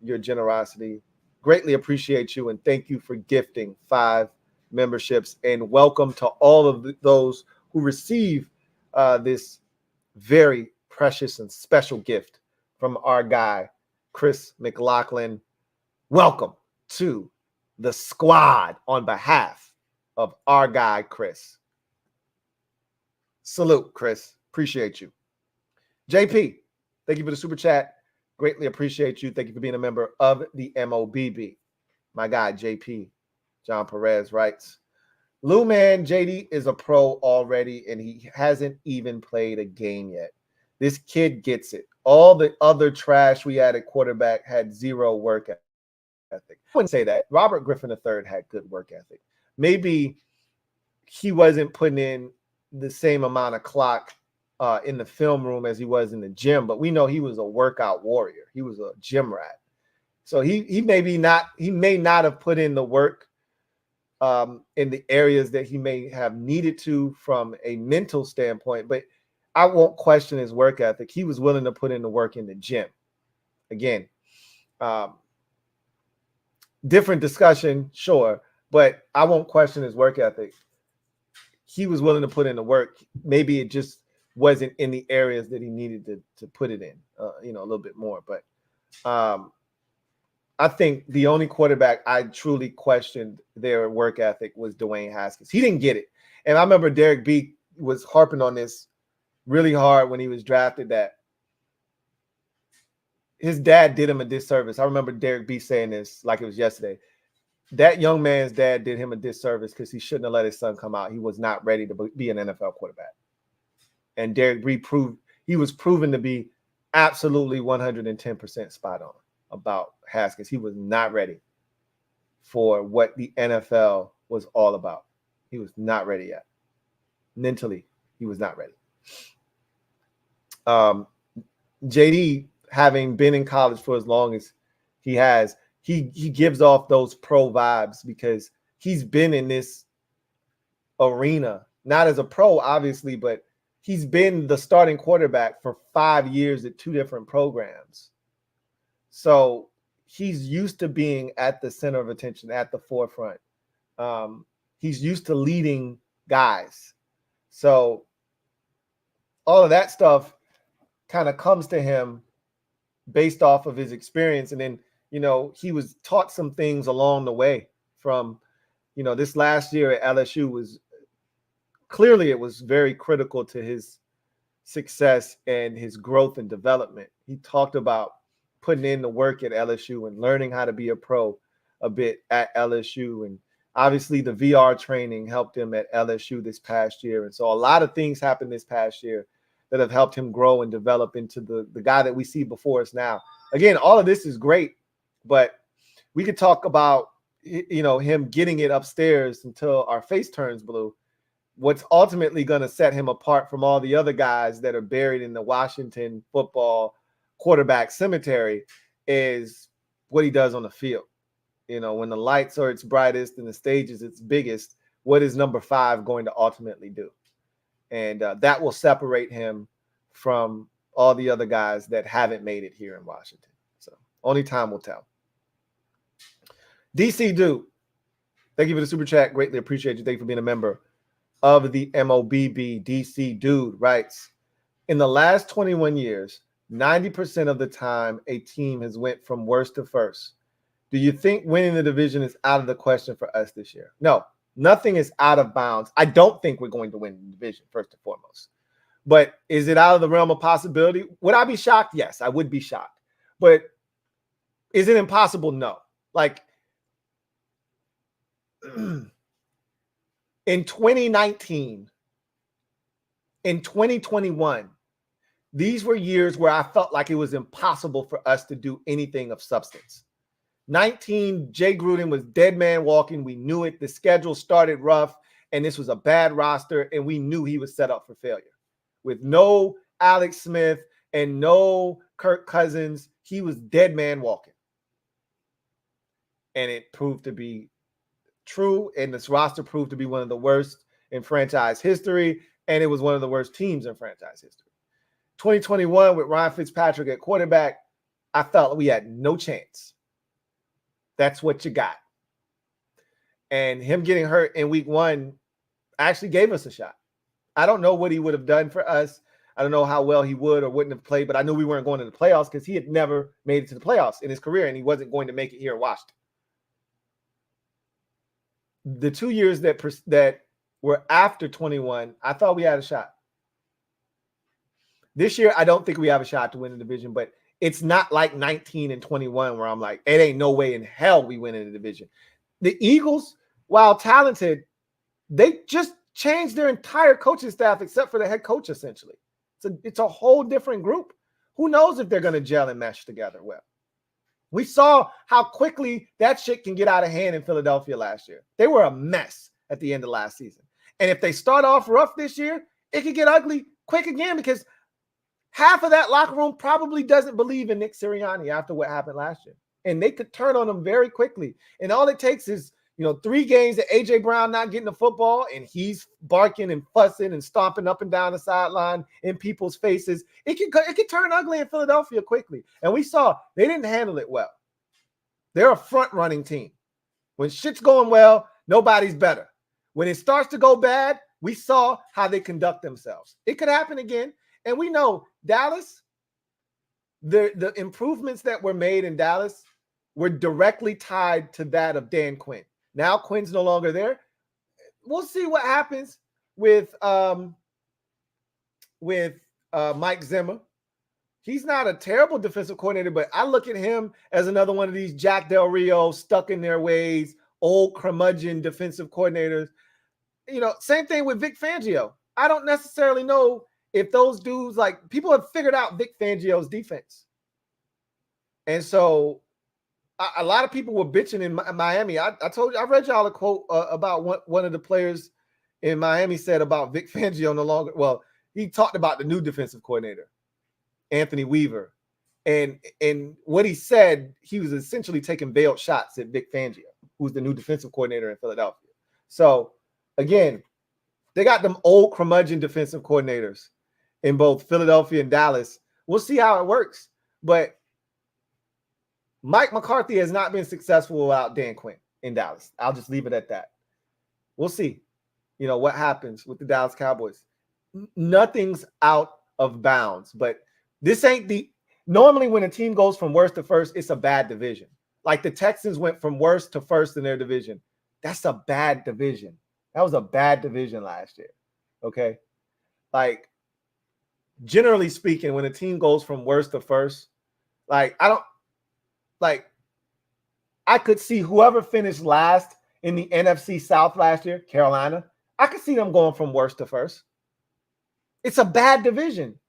your generosity. Greatly appreciate you, and thank you for gifting 5 memberships. And welcome to all of those who receive this very precious and special gift from our guy, Chris McLaughlin. Welcome to the squad on behalf of our guy, Chris. Salute, Chris. Appreciate you. JP, thank you for the super chat. Greatly appreciate you. Thank you for being a member of the MOBB. My guy, JP, John Perez, writes, Lou Man, JD is a pro already, and he hasn't even played a game yet. This kid gets it. All the other trash we had at quarterback had 0 work ethic. I wouldn't say that. Robert Griffin III had good work ethic. Maybe he wasn't putting in the same amount of clock in the film room as he was in the gym, but we know he was a workout warrior. He was a gym rat. So he may not have put in the work in the areas that he may have needed to from a mental standpoint, but I won't question his work ethic. He was willing to put in the work in the gym. Again, different discussion, sure, but I won't question his work ethic. He was willing to put in the work. Maybe it just wasn't in the areas that he needed to put it in, a little bit more. But I think the only quarterback I truly questioned their work ethic was Dwayne Haskins. He didn't get it. And I remember Derek B was harping on this really hard when he was drafted, that his dad did him a disservice. I remember Derek B saying this like it was yesterday. That young man's dad did him a disservice because he shouldn't have let his son come out. He was not ready to be an NFL quarterback. And Derek B he was proven to be absolutely 110% spot on about Haskins. He was not ready for what the NFL was all about. He was not ready yet. Mentally, he was not ready. JD, having been in college for as long as he has, he gives off those pro vibes because he's been in this arena, not as a pro, obviously, but he's been the starting quarterback for 5 years at 2 different programs. So he's used to being at the center of attention, at the forefront. He's used to leading guys. So all of that stuff kind of comes to him based off of his experience. And then, he was taught some things along the way from, this last year at LSU was clearly, it was very critical to his success and his growth and development. He talked about putting in the work at LSU and learning how to be a pro a bit at LSU. And obviously the VR training helped him at LSU this past year. And so a lot of things happened this past year that have helped him grow and develop into the guy that we see before us now. Again, all of this is great, but we could talk about, him getting it upstairs until our face turns blue. What's ultimately going to set him apart from all the other guys that are buried in the Washington football quarterback cemetery is what he does on the field. When the lights are its brightest and the stage is its biggest, what is number 5 going to ultimately do? And that will separate him from all the other guys that haven't made it here in Washington. So only time will tell. DC Dude, thank you for the super chat. Greatly appreciate you. Thank you for being a member of the MOBB. DC Dude writes, in the last 21 years, 90% of the time a team has went from worst to first. Do you think winning the division is out of the question for us this year? No, nothing is out of bounds. I don't think we're going to win the division, first and foremost. But is it out of the realm of possibility? Would I be shocked? Yes, I would be shocked. But is it impossible? No. Like, in 2019, in 2021, these were years where I felt like it was impossible for us to do anything of substance. 19, Jay Gruden was dead man walking. We knew it. The schedule started rough, and this was a bad roster, and we knew he was set up for failure. With no Alex Smith and no Kirk Cousins, he was dead man walking. And it proved to be true, and this roster proved to be one of the worst in franchise history, and it was one of the worst teams in franchise history. 2021 with Ryan Fitzpatrick at quarterback, I felt we had no chance. That's what you got. And him getting hurt in week one actually gave us a shot. I don't know what he would have done for us. I don't know how well he would or wouldn't have played, but I knew we weren't going to the playoffs because he had never made it to the playoffs in his career, and he wasn't going to make it here in Washington. The 2 years that were after 21, I thought we had a shot. This year, I don't think we have a shot to win the division, but it's not like 19 and 21 where I'm like, it ain't no way in hell we win in the division. The Eagles, while talented, they just changed their entire coaching staff except for the head coach, essentially. It's a whole different group. Who knows if they're going to gel and mesh together well? We saw how quickly that shit can get out of hand in Philadelphia last year. They were a mess at the end of last season. And if they start off rough this year, it could get ugly quick again because half of that locker room probably doesn't believe in Nick Sirianni after what happened last year. And they could turn on him very quickly. And all it takes is, 3 games that A.J. Brown not getting the football and he's barking and fussing and stomping up and down the sideline in people's faces. It could turn ugly in Philadelphia quickly. And we saw they didn't handle it well. They're a front-running team. When shit's going well, nobody's better. When it starts to go bad, we saw how they conduct themselves. It could happen again. And we know Dallas, the improvements that were made in Dallas were directly tied to that of Dan Quinn. Now Quinn's no longer there. We'll see what happens with Mike Zimmer. He's not a terrible defensive coordinator, but I look at him as another one of these Jack Del Rio stuck in their ways, old curmudgeon defensive coordinators. Same thing with Vic Fangio. I don't necessarily know if those dudes, people have figured out Vic Fangio's defense. And so a lot of people were bitching in Miami. I told you, I read y'all a quote about one of the players in Miami said about Vic Fangio no longer. Well, he talked about the new defensive coordinator, Anthony Weaver. And what he said, he was essentially taking veiled shots at Vic Fangio, who's the new defensive coordinator in Philadelphia. So, again, they got them old curmudgeon defensive coordinators in both Philadelphia and Dallas. We'll see how it works. But Mike McCarthy has not been successful without Dan Quinn in Dallas. I'll just leave it at that. We'll see, what happens with the Dallas Cowboys. Nothing's out of bounds, but this ain't normally when a team goes from worst to first, it's a bad division. Like the Texans went from worst to first in their division. That's a bad division. That was a bad division last year. Okay. Generally speaking, when a team goes from worst to first, I could see whoever finished last in the NFC South last year, Carolina, I could see them going from worst to first. It's a bad division,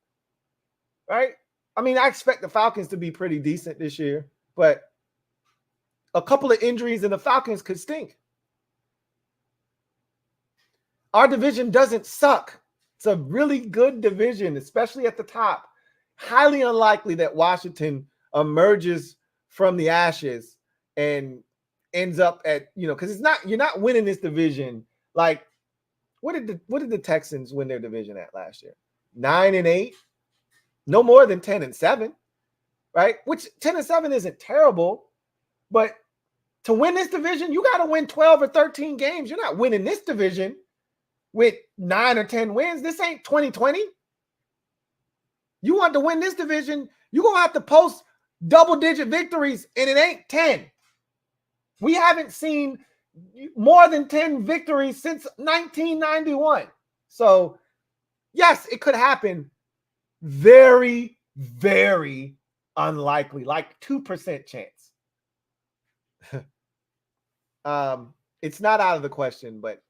right? I mean, I expect the Falcons to be pretty decent this year, but a couple of injuries and the Falcons could stink. Our division doesn't suck. It's a really good division, especially at the top. Highly unlikely that Washington emerges from the ashes and ends up at, because you're not winning this division. What What did the Texans win their division at last year? 9-8, no more than 10-7, right? Which 10-7 isn't terrible, but to win this division, you got to win 12 or 13 games. You're not winning this division with 9 or 10 wins. This ain't 2020. You want to win this division, you're going to have to post double-digit victories, and it ain't 10. We haven't seen more than 10 victories since 1991. So, yes, it could happen. Very, very unlikely, like 2% chance. It's not out of the question, but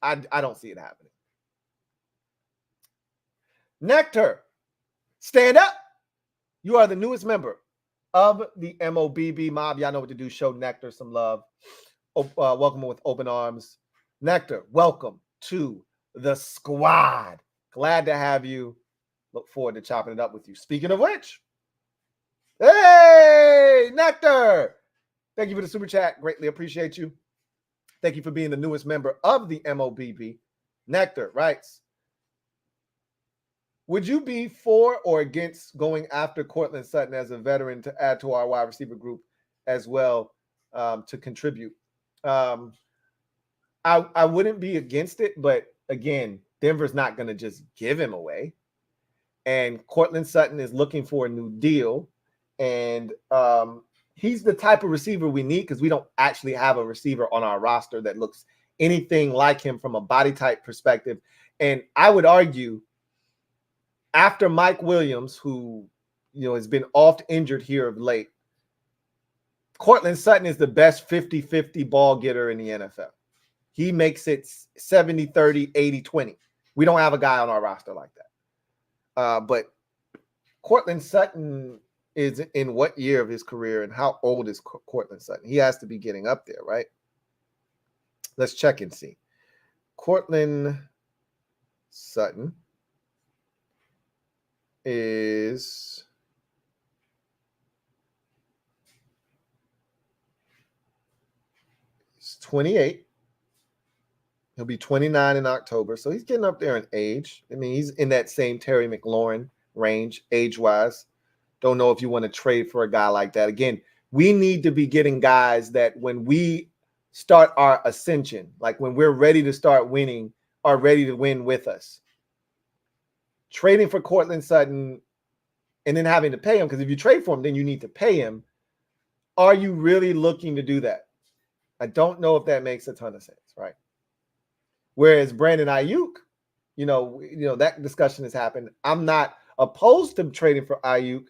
I don't see it happening. Nectar, stand up. You are the newest member of the MOBB mob. Y'all know what to do. Show Nectar some love. Welcome with open arms. Nectar, welcome to the squad. Glad to have you. Look forward to chopping it up with you. Speaking of which, hey, Nectar. Thank you for the super chat. Greatly appreciate you. Thank you for being the newest member of the MOBB. Nectar writes, would you be for or against going after Courtland Sutton as a veteran to add to our wide receiver group as well to contribute? I wouldn't be against it, but again, Denver's not going to just give him away. And Courtland Sutton is looking for a new deal. And he's the type of receiver we need because we don't actually have a receiver on our roster that looks anything like him from a body type perspective. And I would argue after Mike Williams, who has been oft injured here of late, Courtland Sutton is the best 50-50 ball getter in the NFL. He makes it 70-30, 80-20. We don't have a guy on our roster like that. But Courtland Sutton is in what year of his career, and how old is Courtland Sutton? He has to be getting up there, right? Let's check and see. Courtland Sutton is 28. He'll be 29 in October. So he's getting up there in age. I mean, he's in that same Terry McLaurin range, age-wise. Don't know if you want to trade for a guy like that. Again, we need to be getting guys that when we start our ascension, like when we're ready to start winning, are ready to win with us. Trading for Courtland Sutton and then having to pay him, because if you trade for him, then you need to pay him. Are you really looking to do that? I don't know if that makes a ton of sense, right? Whereas Brandon Ayuk, that discussion has happened. I'm not opposed to trading for Ayuk.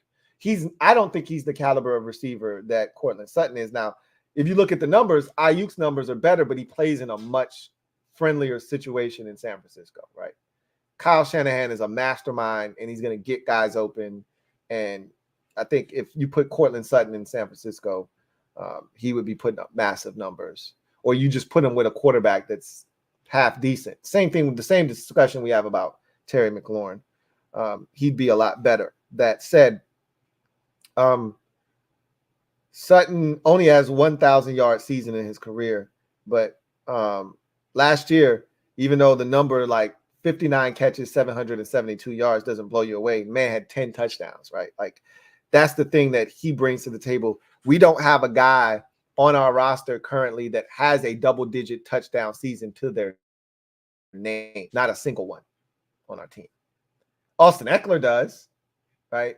I don't think he's the caliber of receiver that Courtland Sutton is. Now, if you look at the numbers, Ayuk's numbers are better, but he plays in a much friendlier situation in San Francisco, right? Kyle Shanahan is a mastermind, and he's going to get guys open. And I think if you put Courtland Sutton in San Francisco, he would be putting up massive numbers. Or you just put him with a quarterback that's half decent. Same thing with the same discussion we have about Terry McLaurin. He'd be a lot better. That said, Sutton only has 1,000-yard season in his career. But last year, even though the number like 59 catches, 772 yards doesn't blow you away, man had 10 touchdowns, right? Like, that's the thing that he brings to the table. We don't have a guy on our roster currently that has a double-digit touchdown season to their name. Not a single one on our team. Austin Ekeler does, right?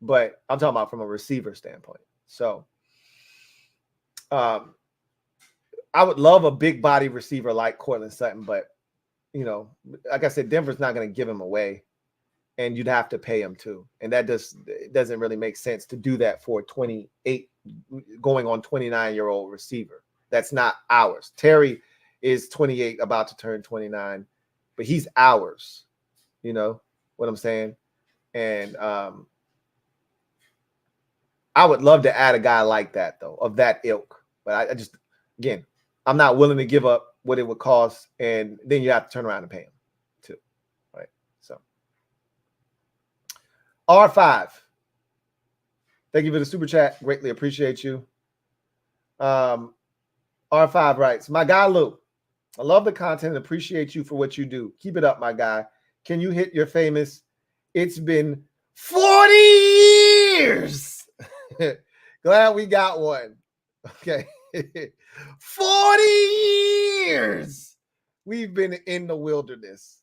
But I'm talking about from a receiver standpoint. So I would love a big body receiver like Courtland Sutton, but like I said, Denver's not going to give him away, and you'd have to pay him too. And that it doesn't really make sense to do that for a 28 going on 29-year-old receiver. That's not ours. Terry is 28, about to turn 29, but he's ours. You know what I'm saying? And I would love to add a guy like that, though, of that ilk. But I just, again, I'm not willing to give up what it would cost, and then you have to turn around and pay him too, right? So R5, thank you for the super chat. Greatly appreciate you. R5 writes, my guy Lou, I love the content and appreciate you for what you do. Keep it up, my guy. Can you hit your famous, it's been 40 years. Glad we got one. Okay. 40 years we've been in the wilderness.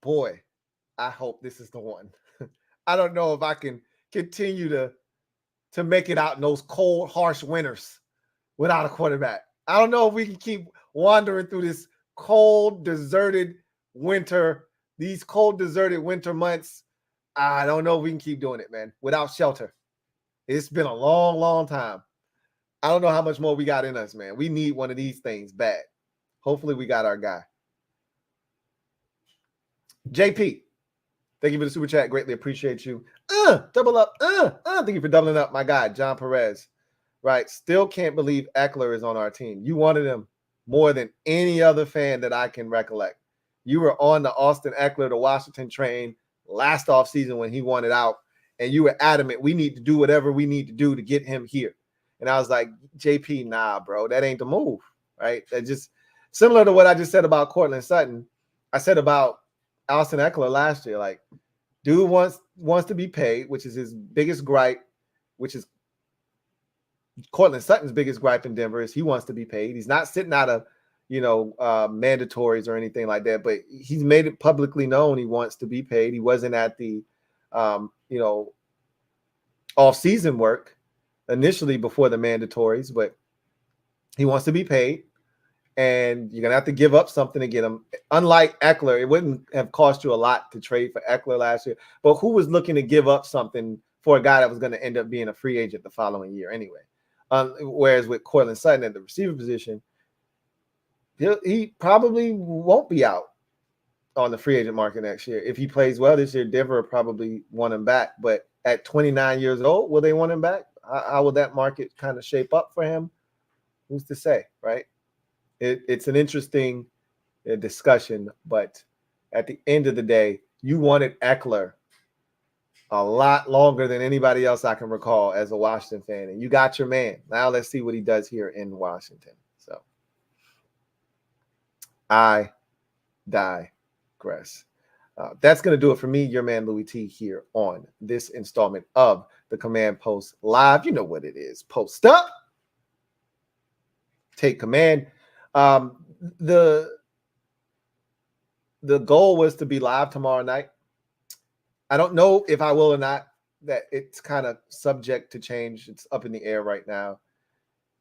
Boy, I hope this is the one. I don't know if I can continue to make it out in those cold, harsh winters without a quarterback. I don't know if we can keep wandering through this cold, deserted winter, these cold, deserted winter months. I don't know if we can keep doing it, man, without shelter. It's been a long, long time. I don't know how much more we got in us, man. We need one of these things bad. Hopefully we got our guy. JP, thank you for the super chat. Greatly appreciate you. Double up. Thank you for doubling up, my guy, John Perez. Right. Still can't believe Ekler is on our team. You wanted him more than any other fan that I can recollect. You were on the Austin Ekler to Washington train last offseason when he wanted out, and you were adamant we need to do whatever we need to do to get him here. And I was like, JP, nah, bro, that ain't the move, right? That just similar to what I just said about Cortland Sutton. I said about Austin Ekeler last year, like, dude wants to be paid, which is his biggest gripe, which is Cortland Sutton's biggest gripe in Denver is he wants to be paid. He's not sitting out of, mandatories or anything like that, but he's made it publicly known he wants to be paid. He wasn't at the, off-season work initially before the mandatories, but he wants to be paid, and you're going to have to give up something to get him. Unlike Ekler, it wouldn't have cost you a lot to trade for Ekler last year, but who was looking to give up something for a guy that was going to end up being a free agent the following year anyway? Whereas with Cortland Sutton at the receiver position, he probably won't be out on the free agent market next year. If he plays well this year, Denver will probably want him back. But at 29 years old, will they want him back? How will that market kind of shape up for him? Who's to say, right? It's an interesting discussion, but at the end of the day, you wanted Ekler a lot longer than anybody else I can recall as a Washington fan. And you got your man. Now let's see what he does here in Washington. So I digress. That's going to do it for me, your man Louie T, here on this installment of the Command Post Live. You know what it is. Post up. Take command. The goal was to be live tomorrow night. I don't know if I will or not. That it's kind of subject to change. It's up in the air right now.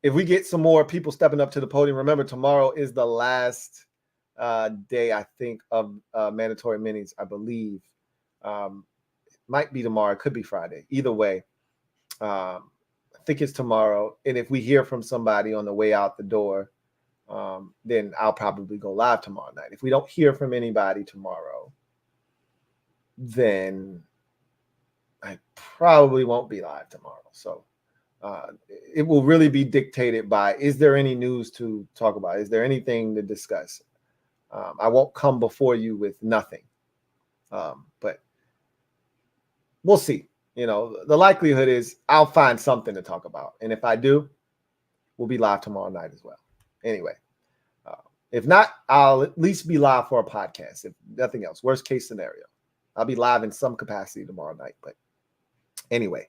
If we get some more people stepping up to the podium, remember tomorrow is the last day, I think, of mandatory minis, I believe. It might be tomorrow. It could be Friday. Either way, I think it's tomorrow. And if we hear from somebody on the way out the door, then I'll probably go live tomorrow night. If we don't hear from anybody tomorrow, then I probably won't be live tomorrow. So it will really be dictated by, is there any news to talk about? Is there anything to discuss? I won't come before you with nothing. But we'll see. The likelihood is I'll find something to talk about. And if I do, we'll be live tomorrow night as well. Anyway, if not, I'll at least be live for a podcast, if nothing else. Worst case scenario. I'll be live in some capacity tomorrow night. But anyway,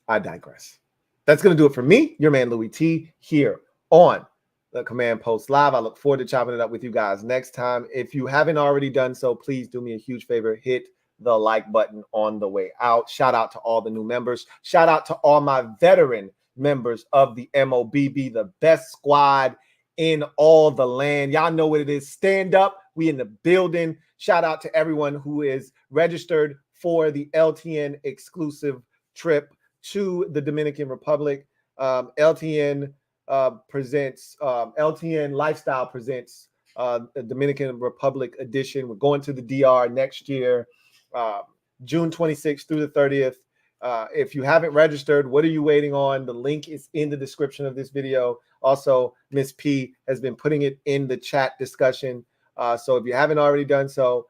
I digress. That's going to do it for me, your man Louie T, here on the Command Post Live. I look forward to chopping it up with you guys next time. If you haven't already done so, please do me a huge favor. Hit the like button on the way out. Shout out to all the new members. Shout out to all my veteran members of the MOBB, the best squad in all the land. Y'all know what it is. Stand up. We in the building. Shout out to everyone who is registered for the LTN exclusive trip to the Dominican Republic. LTN Lifestyle presents the Dominican Republic edition. We're going to the DR next year, June 26th through the 30th. If you haven't registered, what are you waiting on? The link is in the description of this video. Also, Miss P has been putting it in the chat discussion. So if you haven't already done so,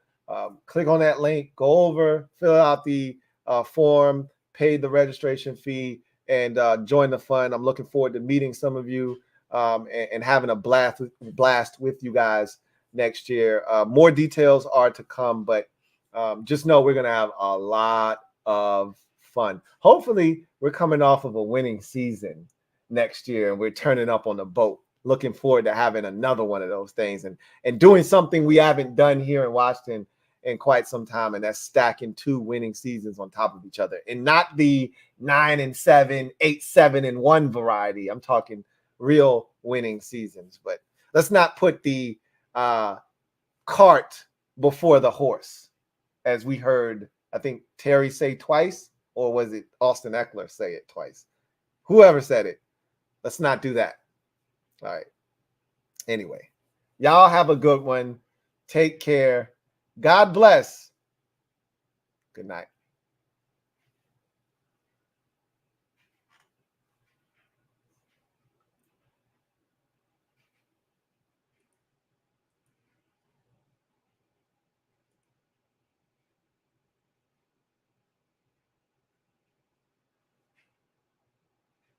click on that link, go over, fill out the form, pay the registration fee, and join the fun. I'm looking forward to meeting some of you and having a blast with you guys next year. More details are to come, but just know we're going to have a lot of fun. Hopefully, we're coming off of a winning season next year, and we're turning up on the boat. Looking forward to having another one of those things and doing something we haven't done here in Washington in quite some time, and that's stacking 2 winning seasons on top of each other, and not the 9-7, 8-7-1 variety. I'm talking real winning seasons. But let's not put the cart before the horse, as we heard, I think Terry say twice, or was it Austin Ekeler say it twice? Whoever said it. Let's not do that. All right. Anyway, y'all have a good one. Take care. God bless. Good night.